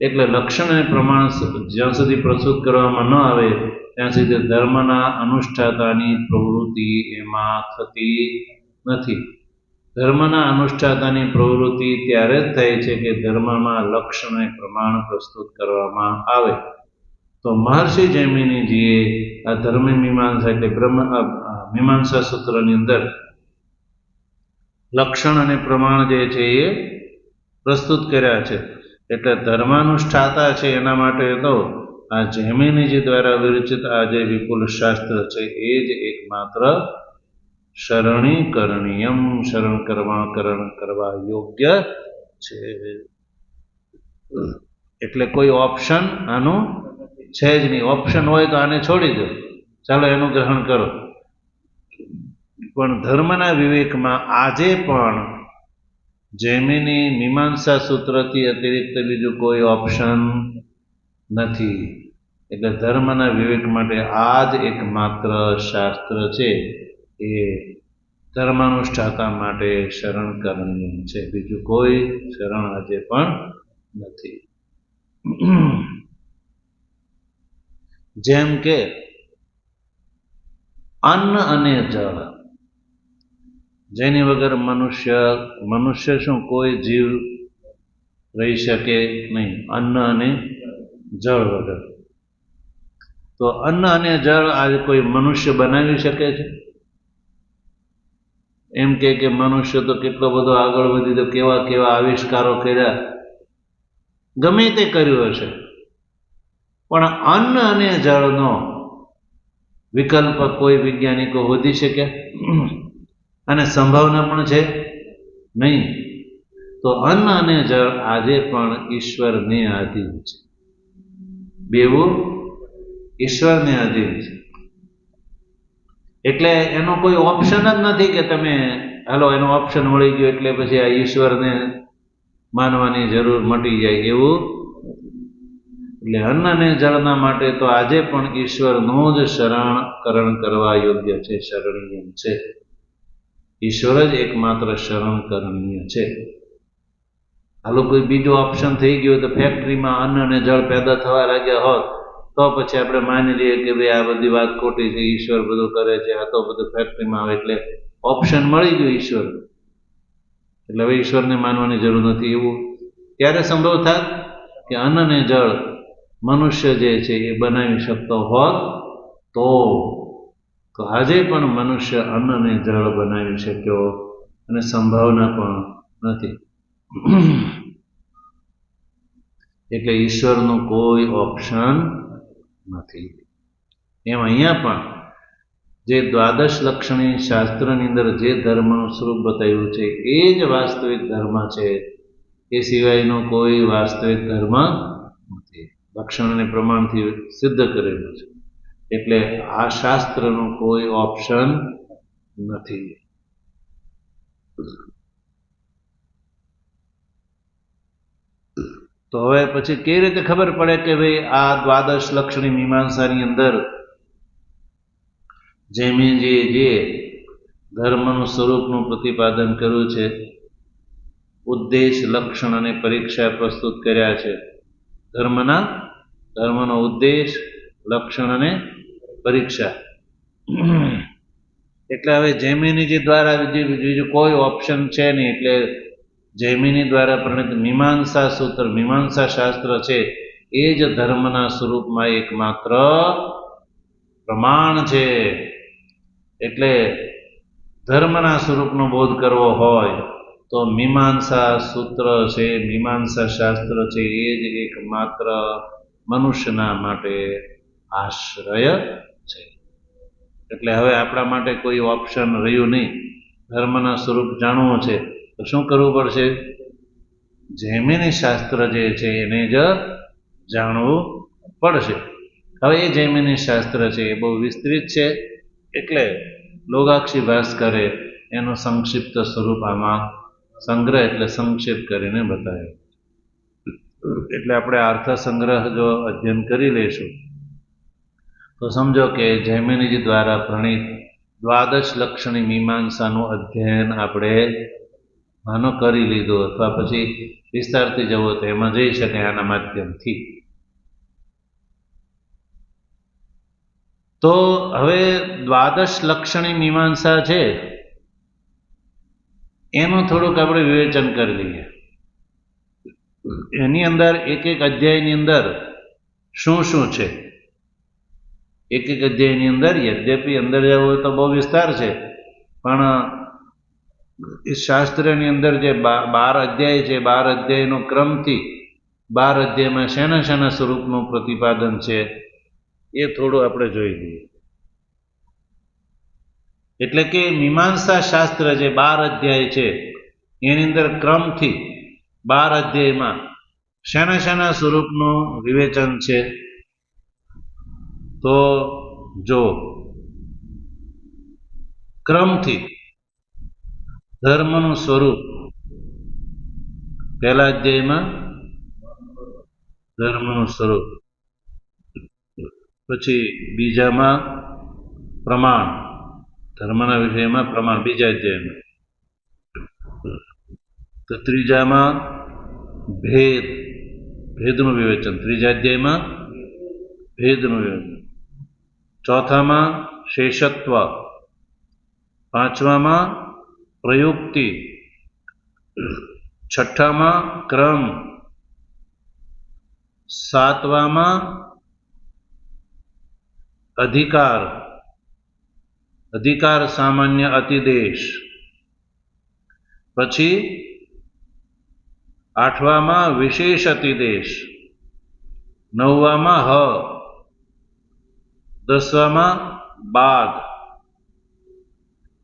એટલે લક્ષણ અને પ્રમાણ જ્યાં સુધી પ્રસ્તુત કરવામાં ન આવે ત્યાં સુધી ધર્મના અનુષ્ઠાતાની પ્રવૃત્તિ એમાં થતી નથી. ધર્મના અનુષ્ઠાતાની પ્રવૃત્તિ ત્યારે જ થાય છે કે ધર્મમાં લક્ષણ અને પ્રમાણ પ્રસ્તુત કરવામાં આવે. તો મહર્ષિ જૈમિનીજીએ આ ધર્મ મીમાંસા એટલે મીમાંસા સૂત્રની અંદર લક્ષણ અને પ્રમાણ જે છે એ પ્રસ્તુત કર્યા છે. એટલે ધર્માનુષ્ઠાતા છે એના માટે તો આ જૈમિનીજી દ્વારા વિરચિત આ જે વિપુલ શાસ્ત્ર છે એ જ એકમાત્ર શરણીકરણીયમ શરણ કરવા યોગ્ય છે. એટલે કોઈ ઓપ્શન આનું છે જ નહીં. ઓપ્શન હોય તો આને છોડી દો, ચાલો એનું ગ્રહણ કરો. પણ ધર્મના વિવેકમાં આજે પણ જૈમિની મીમાંસા સૂત્રથી અતિરિક્ત બીજું કોઈ ઓપ્શન નથી. એટલે ધર્મના વિવેક માટે આ જ એકમાત્ર શાસ્ત્ર છે એ ધર્માનુષ્ઠાતા માટે શરણ કરણીય છે. બીજું કોઈ શરણ આજે પણ નથી. જેમ કે અન્ન અને જળ, જેની વગર મનુષ્ય શું કોઈ જીવ રહી શકે નહીં, અન્ન અને જળ વગર. તો અન્ન અને જળ આજે કોઈ મનુષ્ય બનાવી શકે છે? એમ કે મનુષ્ય તો કેટલો બધો આગળ વધી તો કેવા કેવા આવિષ્કારો કર્યા, ગમે તે કર્યું હશે, પણ અન્ન અને જળનો વિકલ્પ કોઈ વૈજ્ઞાનિકો શોધી શક્યા? અને સંભાવના પણ છે નહીં. તો અન્ન અને જળ આજે પણ ઈશ્વરને આધીન છે. બેવું ઈશ્વરને આધીન છે. એટલે એનો કોઈ ઓપ્શન જ નથી કે તમે હાલો એનો ઓપ્શન મળી ગયો એટલે પછી આ ઈશ્વરને માનવાની જરૂર મટી જાય એવું. એટલે અન્ન અને જળના માટે તો આજે પણ ઈશ્વરનું જ શરણકરણ કરવા યોગ્ય છે, શરણીય છે. ઈશ્વર જ એકમાત્ર શરણ કરણીય છે. હાલો કોઈ બીજો ઓપ્શન થઈ ગયો તો ફેક્ટરીમાં અન્ન અને જળ પેદા થવા લાગ્યા હોત તો પછી આપણે માની લઈએ કે ભાઈ આ બધી વાત ખોટી છે, ઈશ્વર બધું કરે છે, આ તો બધું ફેક્ટરીમાં આવે એટલે ઓપ્શન મળી ગયું ઈશ્વર, એટલે હવે ઈશ્વરને માનવાની જરૂર નથી. એવું ત્યારે સંભવ થાત કે અન્ન અને જળ મનુષ્ય જે છે એ બનાવી શકતો હોત તો આજે પણ મનુષ્ય અન્ન અને જળ બનાવી શક્યો અને સંભાવના પણ નથી. એટલે ઈશ્વરનું કોઈ ઓપ્શન નથી. એમ અહીંયા પણ જે દ્વાદશ લક્ષણી શાસ્ત્રની અંદર જે ધર્મનું સ્વરૂપ બતાવ્યું છે એ જ વાસ્તવિક ધર્મ છે, એ સિવાયનો કોઈ વાસ્તવિક ધર્મ નથી. લક્ષણ અને પ્રમાણથી સિદ્ધ કરેલું છે, એટલે આ શાસ્ત્રનું કોઈ ઓપ્શન નથી. તો હવે પછી કેવી રીતે ખબર પડે કે ભાઈ આ દ્વાદશ લક્ષણી મીમાંસાની અંદર જૈમિનીજીએ જે ધર્મનું સ્વરૂપનું પ્રતિપાદન કર્યું છે, ઉદ્દેશ, લક્ષણ અને પરીક્ષા પ્રસ્તુત કર્યા છે. ધર્મનો ઉદ્દેશ, લક્ષણ અને પરીક્ષા. એટલે હવે જૈમિનીજી દ્વારા બીજું કોઈ ઓપ્શન છે નહીં. એટલે જૈમિની દ્વારા પ્રણીત મીમાંસા સૂત્ર, મીમાંસા શાસ્ત્ર છે એ જ ધર્મના સ્વરૂપમાં એકમાત્ર પ્રમાણ છે. એટલે ધર્મના સ્વરૂપનો બોધ કરવો હોય તો મીમાંસા સૂત્ર છે, મીમાંસા શાસ્ત્ર છે એ જ એકમાત્ર મનુષ્યના માટે આશ્રય છે. એટલે હવે આપણા માટે કોઈ ઓપ્શન રહ્યું નહીં. ધર્મના સ્વરૂપ જાણવું છે તો શું કરવું પડશે? જૈમિની શાસ્ત્ર જે છે એને જ જાણવું પડશે. હવે એ જૈમિની શાસ્ત્ર છે એ બહુ વિસ્તૃત છે, એટલે લોગાક્ષી ભાસ્કરે એનું સંક્ષિપ્ત સ્વરૂપ આમાં સંગ્રહ એટલે સંક્ષેપ કરીને બતાવ્યો. એટલે આપણે અર્થ સંગ્રહ જો અધ્યયન કરી લઈશું તો સમજો કે જૈમિનીજી દ્વારા પ્રણીત દ્વાદશ લક્ષણી મીમાંસાનું અધ્યયન આપણે માનો કરી લીધું, અથવા પછી વિસ્તારથી જવો તો એમાં જઈ શકે આના માધ્યમથી. તો હવે દ્વાદશ લક્ષણી મીમાંસા છે એનું થોડુંક આપણે વિવેચન કરી લઈએ. એની અંદર એક એક અધ્યાયની અંદર શું શું છે, એક એક અધ્યાયની અંદર, યદ્યપિ અંદર જવું હોય તો બહુ વિસ્તાર છે, પણ એ શાસ્ત્રની અંદર જે 12 અધ્યાય છે, 12 અધ્યાયનો ક્રમથી 12 અધ્યાયમાં શેના શેના સ્વરૂપનું પ્રતિપાદન છે એ થોડું આપણે જોઈ લઈએ. એટલે કે મીમાંસા શાસ્ત્ર જે 12 અધ્યાય છે એની અંદર ક્રમથી 12 અધ્યાયમાં શેના શેના સ્વરૂપનું વિવેચન છે. તો જો ક્રમથી ધર્મનું સ્વરૂપ, પહેલા અધ્યાયમાં ધર્મનું સ્વરૂપ, પછી બીજામાં પ્રમાણ, ધર્મના વિષયમાં પ્રમાણ બીજા અધ્યાયમાં, તો ત્રીજામાં ભેદનું વિવેચન, ત્રીજા અધ્યાયમાં ભેદનું વિવેચન, ચોથામાં શેષત્વ, પાંચમામાં પ્રયુક્તિ, છઠ્ઠામાં ક્રમ, સાતવામાં અધિકાર સામાન્ય અતિદેશ, પછી આઠવામાં વિશેષ અતિદેશ, નવવામાં દસવામાં બાદ,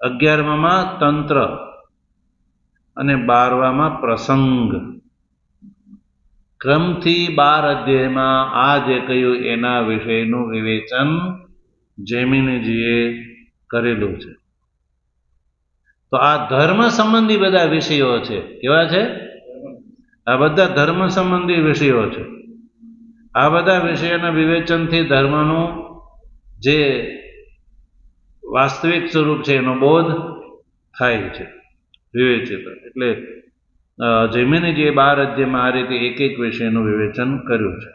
11માં તંત્ર અને 12માં પ્રસંગ. ક્રમથી 12 અધ્યાયમાં આ જે કહ્યું એના વિષયનું વિવેચન જૈમિનીજીએ કરેલું છે. તો આ ધર્મ સંબંધી બધા વિષયો છે. કેવા છે? આ બધા ધર્મ સંબંધી વિષયો છે. આ બધા વિષયોના વિવેચનથી ધર્મનું જે વાસ્તવિક સ્વરૂપ છે એનો બોધ થાય છે, વિવેચિત. એટલે જૈમિનીજીએ 12 અધ્યાયમાં આ રીતે એક એક વિષયનું વિવેચન કર્યું છે.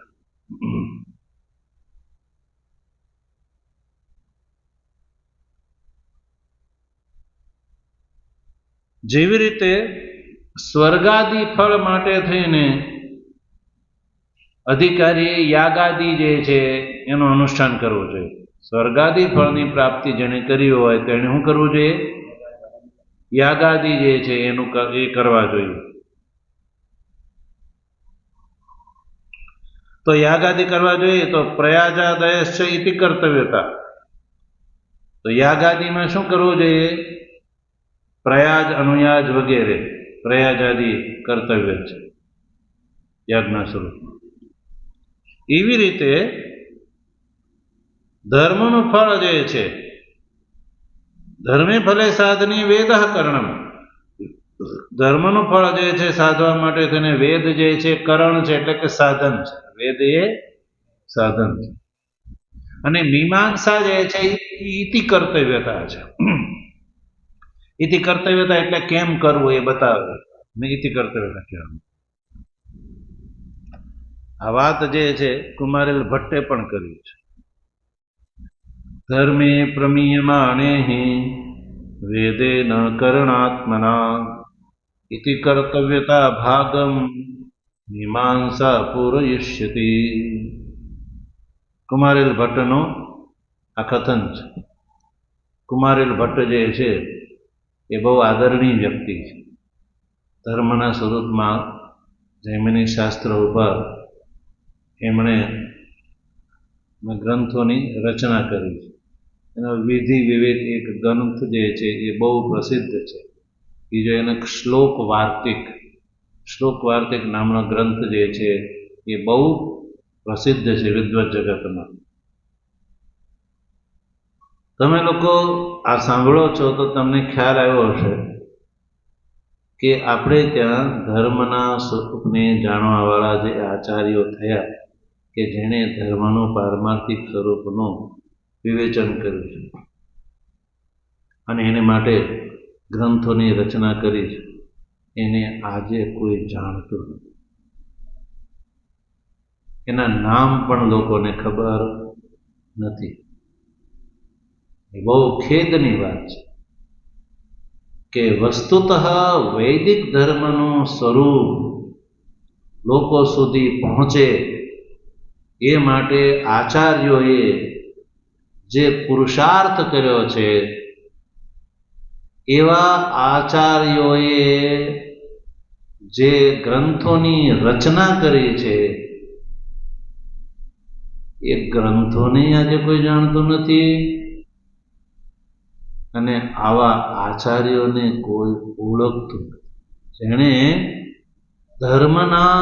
જેવી રીતે સ્વર્ગાદી ફળ માટે થઈને અધિકારીએ યાગાદી જે છે એનું અનુષ્ઠાન કરવું જોઈએ. સ્વર્ગાદી ફળની પ્રાપ્તિ જેને કરી હોય તેણે શું કરવું જોઈએ? યાગાદી જે છે એનું એ કરવા જોઈએ. તો યાગાદિ કરવા જોઈએ તો પ્રયાજાદયશ્ચ ઇતિ કર્તવ્યતા. તો યાગાદિમાં શું કરવું જોઈએ? પ્રયાજ અનુયાજ વગેરે પ્રયાજાદિ કર્તવ્ય છે યજ્ઞ સ્વરૂપમાં. એવી રીતે ધર્મનું ફળ જે છે, ધર્મે ફલે સાધની વેદ કરણમ, ધર્મનું ફળ જે છે સાધવા માટે તેને વેદ જે છે કરણ છે, એટલે કે સાધન છે. વેદ એ સાધન છે. અને મીમાંસા જે છે ઇતિ કર્તવ્યતા છે. ઇતિ કર્તવ્યતા એટલે કેમ કરવું એ બતાવે. ઇતિ કર્તવ્યતા કહેવાનું. આ વાત જે છે કુમારેલ ભટ્ટે પણ કરી છે. ધર્મે પ્રમીયમાણે વેદે ન કરણાત્મના ઇતિ કર્તવ્યતા ભાગમ મીમાંસા પૂરયિષ્યતિ. કુમારેલ ભટ્ટનો આ કથન છે. કુમારેલ ભટ્ટ જે છે એ બહુ આદરણીય વ્યક્તિ છે. ધર્મના સ્વરૂપમાં જૈમિની શાસ્ત્ર ઉપર એમણે ગ્રંથોની રચના કરી છે. એનો વિધિ વિવેક એક ગ્રંથ જે છે એ બહુ પ્રસિદ્ધ છે. બીજો એને શ્લોક વાર્તિક નામનો ગ્રંથ જે છે એ બહુ પ્રસિદ્ધ છે વિદ્વત જગતમાં. તમે લોકો આ સાંભળો છો તો તમને ખ્યાલ આવ્યો હશે કે આપણે ત્યાં ધર્મના સ્વરૂપને જાણવાવાળા જે આચાર્યો થયા કે જેણે ધર્મનું પારમાર્થિક સ્વરૂપનું વિવેચન કર્યું છે અને એને માટે ગ્રંથોની રચના કરી છે, એને આજે કોઈ જાણતું નથી. એના નામ પણ લોકોને ખબર નથી. એ બહુ ખેદની વાત છે કે વસ્તુતઃ વૈદિક ધર્મનું સ્વરૂપ લોકો સુધી પહોંચે એ માટે આચાર્યોએ જે પુરુષાર્થ કર્યો છે, એવા આચાર્યોએ જે ગ્રંથોની રચના કરી છે એ ગ્રંથોને આજે કોઈ જાણતું નથી અને આવા આચાર્યોને કોઈ ઓળખતું નથી. જેણે ધર્મના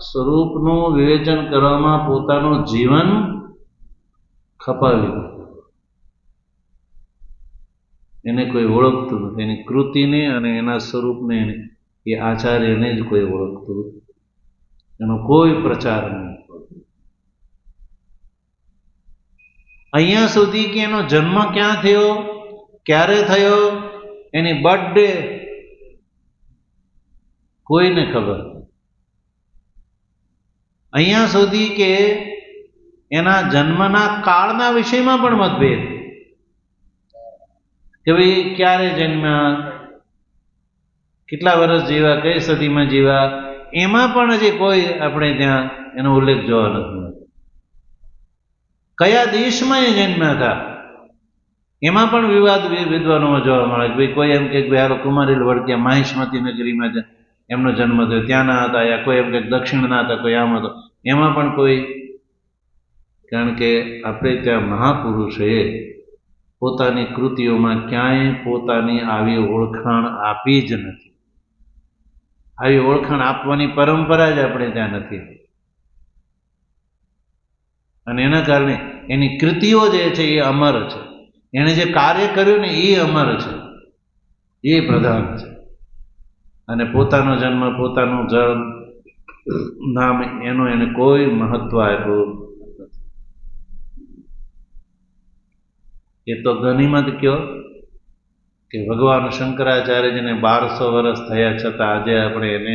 સ્વરૂપનું વિવેચન કરવામાં પોતાનું જીવન ખપાવી દીધું, એને કોઈ ઓળખતું નથી. એની કૃતિને અને એના સ્વરૂપને એ આચાર્યને જ કોઈ ઓળખતું, એનો કોઈ પ્રચાર નહીં. અહીંયા સુધી કે એનો જન્મ ક્યાં થયો, ક્યારે થયો, એની બર્થડે કોઈને ખબર. અહીંયા સુધી કે એના જન્મના કાળના વિષયમાં પણ મતભેદ કે ભાઈ ક્યારે જન્મ્યા, કેટલા વર્ષ જીવ્યા, કઈ સદીમાં જીવ્યા, એમાં પણ હજી કોઈ આપણે ત્યાં એનો ઉલ્લેખ જોવા નથી મળતો. કયા દેશમાં એ જન્મ્યા હતા એમાં પણ વિવાદ વિદ્વાનોમાં જોવા મળે. ભાઈ કોઈ એમ કે ભાઈ કુમારેલ વળગ્યા માહિષ્મતી નગરીમાં એમનો જન્મ થયો, ત્યાંના હતા, યા કોઈ એમ કે દક્ષિણના હતા, કોઈ આમ હતો. એમાં પણ કોઈ, કારણ કે આપણે ત્યાં મહાપુરુષોએ પોતાની કૃતિઓમાં ક્યાંય પોતાની આવી ઓળખાણ આપી જ નથી. આવી ઓળખાણ આપવાની પરંપરા જ આપણે ત્યાં નથી. અને એના કારણે એની કૃતિઓ જે છે એ અમર છે. એણે જે કાર્ય કર્યું ને એ અમર છે, એ પ્રધાન છે. અને પોતાનો જન્મ, પોતાનું જન્મ નામ એનું એને કોઈ મહત્વ આપ્યું નથી. એ તો ગનિમત કયો કે ભગવાન શંકરાચાર્યજીને 1200 વર્ષ થયા છતાં આજે આપણે એને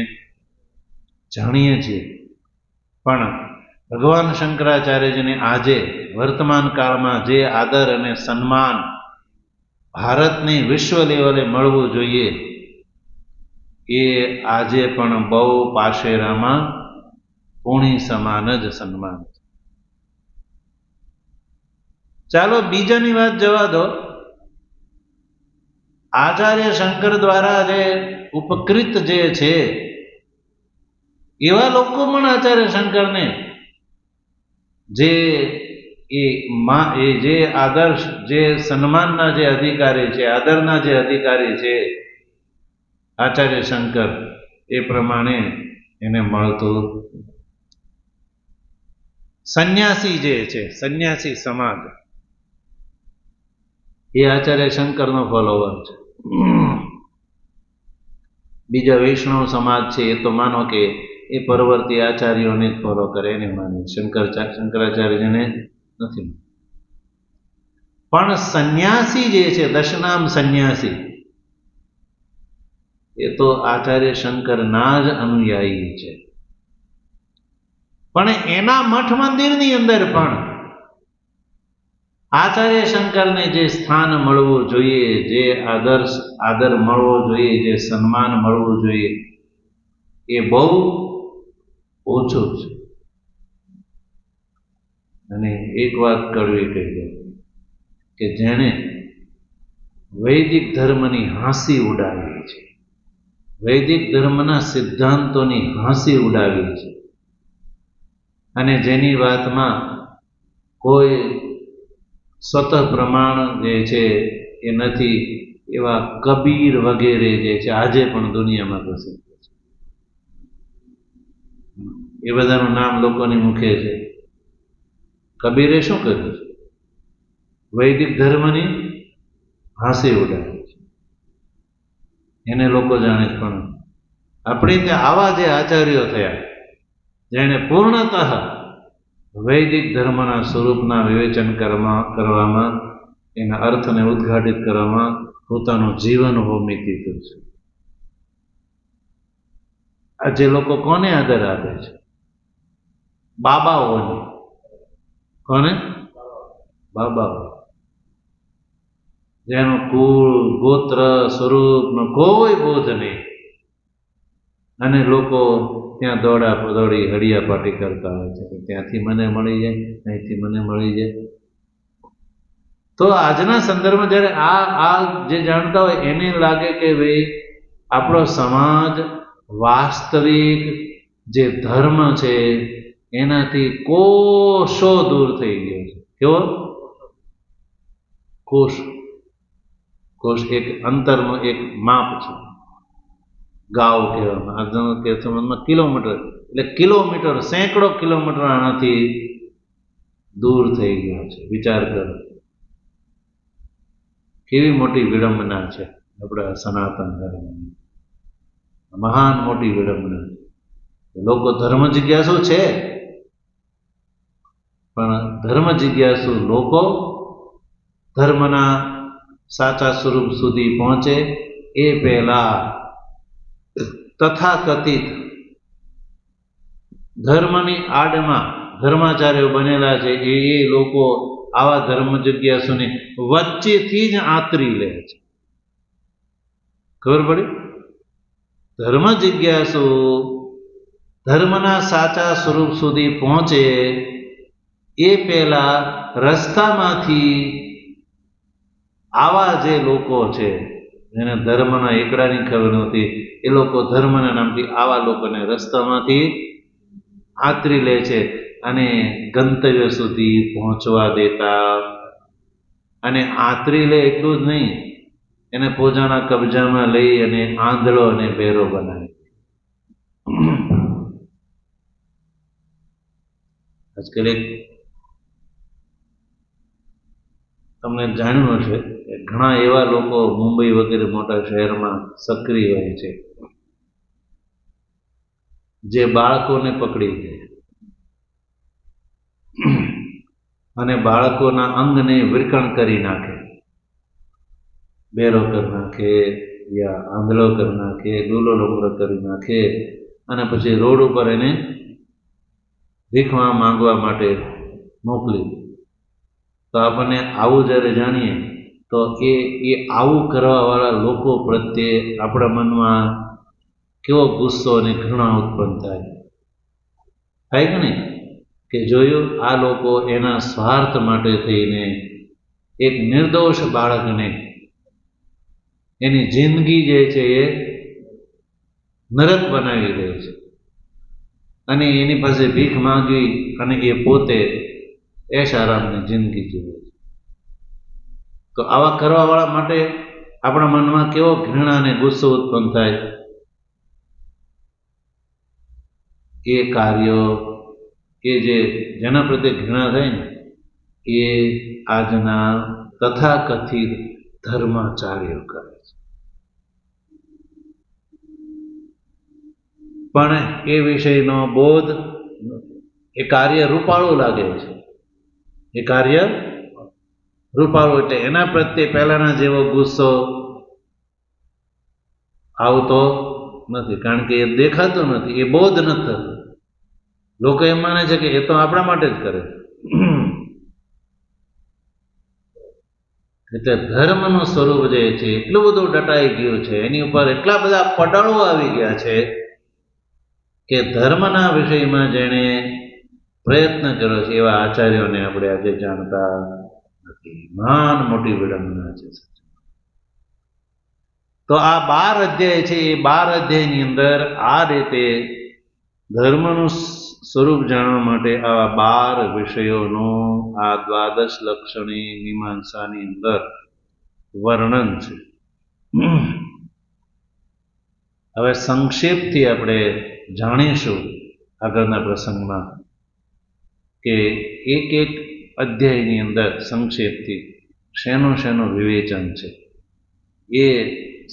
જાણીએ છીએ. પણ ભગવાન શંકરાચાર્યજીને આજે વર્તમાન કાળમાં જે આદર અને સન્માન ભારતની વિશ્વ લેવલે મળવું જોઈએ એ આજે પણ બહુ પાશેરામાં પૂણી સમાન જ સન્માન છે. ચાલો બીજાની વાત જવા દો. આચાર્ય શંકર દ્વારા જે ઉપકૃત જે છે એવા લોકો પણ આચાર્ય શંકરને જે જે આદર્શ, જે સન્માનના જે અધિકારી છે, આદરના જે અધિકારી છે આચાર્ય શંકર, એ પ્રમાણે એને મળતું. સંન્યાસી જે છે, સંન્યાસી સમાજ, એ આચાર્ય શંકરનો ફોલોવર છે. બીજા વૈષ્ણવ સમાજ છે એ તો માનો કે એ પરવર્તી આચાર્યોને જ ફોલો કરે, એને માને, શંકરાચાર્યને નથી. પણ સંન્યાસી જે છે, દશનામ સંન્યાસી, એ તો આચાર્ય શંકરના જ અનુયાયી છે. પણ એના મઠ મંદિરની અંદર પણ આચાર્ય શંકરને જે સ્થાન મળવું જોઈએ, જે આદર મળવો જોઈએ, જે સન્માન મળવું જોઈએ, એ બહુ ઓછું છે. અને એક વાત કડવી કહી દઉં કે જેણે વૈદિક ધર્મની હાંસી ઉડાવી છે, વૈદિક ધર્મના સિદ્ધાંતોની હાંસી ઉડાવી છે, અને જેની વાતમાં કોઈ સ્વતઃ પ્રમાણ જે છે એ નથી, એવા કબીર વગેરે જે છે આજે પણ દુનિયામાં પ્રસિદ્ધ છે. એ બધાનું નામ લોકોની મુખે છે. કબીરે શું કર્યું છે? વૈદિક ધર્મની હાંસી ઉડાવી છે. એને લોકો જાણે. પણ આપણે ત્યાં આવા જે આચાર્યો થયા જેણે પૂર્ણતઃ વૈદિક ધર્મના સ્વરૂપના વિવેચન કરવામાં, એના અર્થને ઉદ્ઘાટિત કરવામાં પોતાનું જીવન હોમી દીધું છે. આ જે લોકો કોને આદર આપે છે? બાબાઓને. કોને? બાબાઓ. જેનું કુળ, ગોત્ર, સ્વરૂપનો કોઈ બોધ નહીં, અને લોકો ત્યાં દોડી હડિયાપાટી કરતા હોય છે કે ત્યાંથી મને મળી જાય, અહીંથી મને મળી જાય. તો આજના સંદર્ભમાં જ્યારે આ જે જાણતા હોય એને લાગે કે ભાઈ આપણો સમાજ વાસ્તવિક જે ધર્મ છે એનાથી કોષો દૂર થઈ ગયો છે. કેવો? કોષ એક અંતરનું એક માપ છે. ગાવ કહેવામાં, આજના કે સંબંધમાં કિલોમીટર, એટલે કિલોમીટર, સેંકડો કિલોમીટર આનાથી દૂર થઈ ગયો છે. વિચાર કરો કેવી મોટી વિડંબના છે આપણા સનાતન ધર્મની. મહાન મોટી વિડંબના. લોકો ધર્મ જિજ્ઞાસુ છે, પણ ધર્મ જિજ્ઞાસુ લોકો ધર્મના સાચા સ્વરૂપ સુધી પહોંચે એ પહેલા તથાકથિત ધર્મની આડમાં ધર્માચાર્યો બનેલા છે એ લોકો આવા ધર્મ જિજ્ઞાસુને વચ્ચેથી જ આંતરી લે છે. ખબર પડી? ધર્મ જિજ્ઞાસુ ધર્મના સાચા સ્વરૂપ સુધી પહોંચે એ પહેલા રસ્તામાંથી આવા જે લોકો છે જેને ધર્મના એકડાની ખબર નહોતી, એ લોકો ધર્મના નામથી આવા લોકોને રસ્તામાંથી આંતરી લે છે અને ગંતવ્ય સુધી પહોંચવા દેતા. અને આંતરી લે એટલું જ નહીં, એને પોતાના કબજામાં લઈ અને આંધળો અને બેરો બનાવે. આજકાલ એક તમને જાણ્યું હશે કે ઘણા એવા લોકો મુંબઈ વગેરે મોટા શહેરમાં સક્રિય હોય છે જે બાળકોને પકડી લે અને બાળકોના અંગને વિકર્ણ કરી નાખે, બેરો કરી નાખે, યા આંધળો કરી નાખે, લૂલો લંગડો કરી નાખે, અને પછી રોડ ઉપર એને ભીખવા માંગવા માટે મોકલી. તો આપણને આવું જ્યારે જાણીએ તો એ આવું કરવાવાળા લોકો પ્રત્યે આપણા મનમાં કેવો ગુસ્સો અને ઘૃણા ઉત્પન્ન થાય કે નહીં? કે જોયું, આ લોકો એના સ્વાર્થ માટે થઈને એક નિર્દોષ બાળકને એની જિંદગી જે છે એ નરક બનાવી દે છે, અને એની પાસે ભીખ માંગી અને એ પોતે ऐश आरामनी जिंदगी जीवे छे। तो आवा करवावाळा माटे आपणा मનમાં केवो घृणा ने गुस्सो उत्पन्न थाय। ए कार्यो के जेना प्रत्ये घृणा थाय ने ए आजना तथाकथित धर्माचार्यो करे छे। पण ए विषयनो बोध ए कार्य रूपाळुं लागे छे। ए कार्य रूपाळुं एटले एना प्रत्ये पहेलाना जेवो गुस्सो आवतो નથી, કારણ કે એ દેખાતો નથી, એ બોધ નથી થતો। લોકો એમ માને છે કે એ તો આપણા માટે જ કરે છે। એટલે ધર્મનું સ્વરૂપ જે છે એટલું બધું ડટાઈ ગયું છે, એની ઉપર એટલા બધા પડાળો આવી ગયા છે કે ધર્મના વિષયમાં જેણે પ્રયત્ન કર્યો છે એવા આચાર્યોને આપણે આજે જાણતા નથી। મહાન મોટી વિડંબના છે। તો આ 12 અધ્યાય છે, એ 12 અધ્યાયની અંદર આ રીતે ધર્મનું સ્વરૂપ જાણવા માટે આવા 12 વિષયોનું આ દ્વાદશ લક્ષણી મીમાંસાની અંદર વર્ણન છે। હવે સંક્ષેપથી આપણે જાણીશું આગળના પ્રસંગમાં કે એક એક અધ્યાયની અંદર સંક્ષેપથી શેનું શેનું વિવેચન છે એ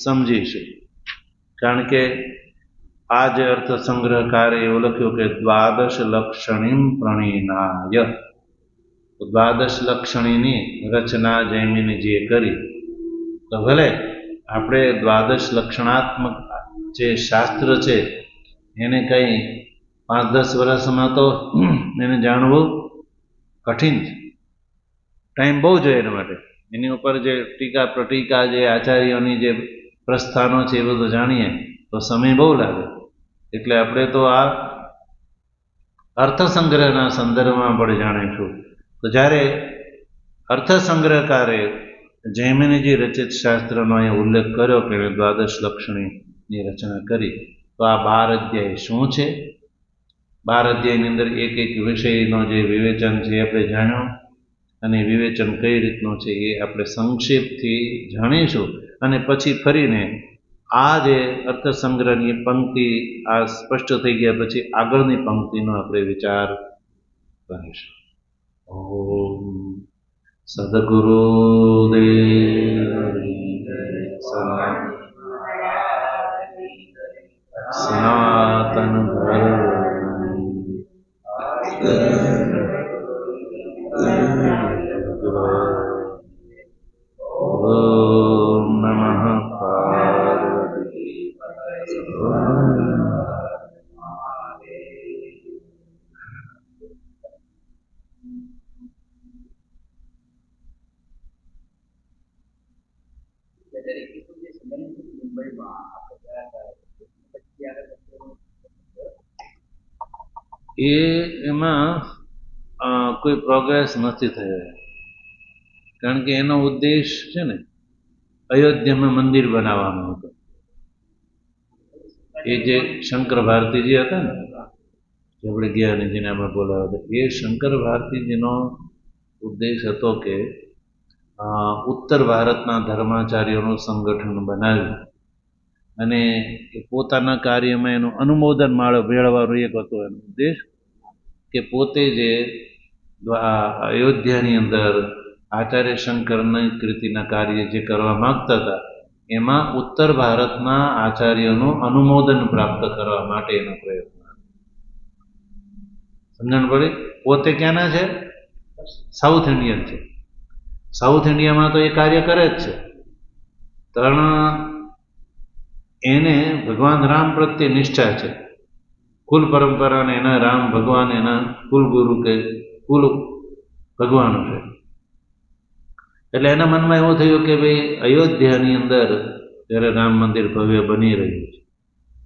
સમજીશું। કારણ કે આ જે અર્થ સંગ્રહકારે એવું લખ્યું કે દ્વાદશ લક્ષણીમ પ્રણીનાય, દ્વાદશ લક્ષણીની રચના જૈમિનીજીએ કરી। તો ભલે આપણે દ્વાદશ લક્ષણાત્મક જે શાસ્ત્ર છે એને કંઈ 5-10 વર્ષમાં તો એને જાણવું કઠિન છે, ટાઈમ બહુ જોઈએ એના માટે। એની ઉપર જે ટીકા પ્રટીકા જે આચાર્યોની જે પ્રસ્થાનો છે એ બધું જાણીએ તો સમય બહુ લાગે। એટલે આપણે તો આ અર્થસંગ્રહના સંદર્ભમાં પણ જાણીશું। તો જ્યારે અર્થસંગ્રહકારે જૈમિનીજી રચિત શાસ્ત્રનો અહીંયા ઉલ્લેખ કર્યો કે દ્વાદશ લક્ષણીની રચના કરી, તો આ 12 અધ્યાય શું છે, 12 અધ્યાયની અંદર એક એક વિષયનો જે વિવેચન છે એ આપણે જાણ્યું, અને વિવેચન કઈ રીતનું છે એ આપણે સંક્ષેપથી જાણીશું। અને પછી ફરીને આ જે અર્થસંગ્રહની પંક્તિ આ સ્પષ્ટ થઈ ગયા પછી આગળની પંક્તિનો આપણે વિચાર કરીશું। ઓમ સદગુરુદેવ સનાતન ઓમ નમઃ પાર્વતી એમાં કોઈ પ્રોગ્રેસ નથી થયો, કારણ કે એનો ઉદ્દેશ છે ને અયોધ્યામાં મંદિર બનાવવાનો હતો। એ જે શંકર ભારતીજી હતા ને, આપણે ગયા ને જેને આપણે બોલાવ્યા હતા, એ શંકર ભારતીજીનો ઉદ્દેશ હતો કે ઉત્તર ભારતના ધર્માચાર્યોનું સંગઠન બનાવ્યું અને એ પોતાના કાર્યમાં એનું અનુમોદન મેળવવાનું એક હતો એનો ઉદ્દેશ, કે પોતે જે અયોધ્યાની અંદર આચાર્ય શંકરની કૃતિના કાર્ય જે કરવા માગતા હતા એમાં ઉત્તર ભારતના આચાર્યોનું અનુમોદન પ્રાપ્ત કરવા માટે એનો પ્રયત્ન। સમજણ પડી? પોતે ક્યાંના છે? સાઉથ ઇન્ડિયન છે। સાઉથ ઇન્ડિયામાં તો એ કાર્ય કરે જ છે, પણ એને ભગવાન રામ પ્રત્યે નિષ્ઠા છે, કુલ પરંપરાને એના રામ ભગવાન એના કુલ ગુરુ કે કુલ ભગવાન છે। એટલે એના મનમાં એવું થયું કે ભાઈ અયોધ્યાની અંદર જ્યારે રામ મંદિર ભવ્ય બની રહ્યું છે,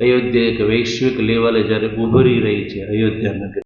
અયોધ્યા એક વૈશ્વિક લેવલે જ્યારે ઉભરી રહી છે અયોધ્યા નગરી,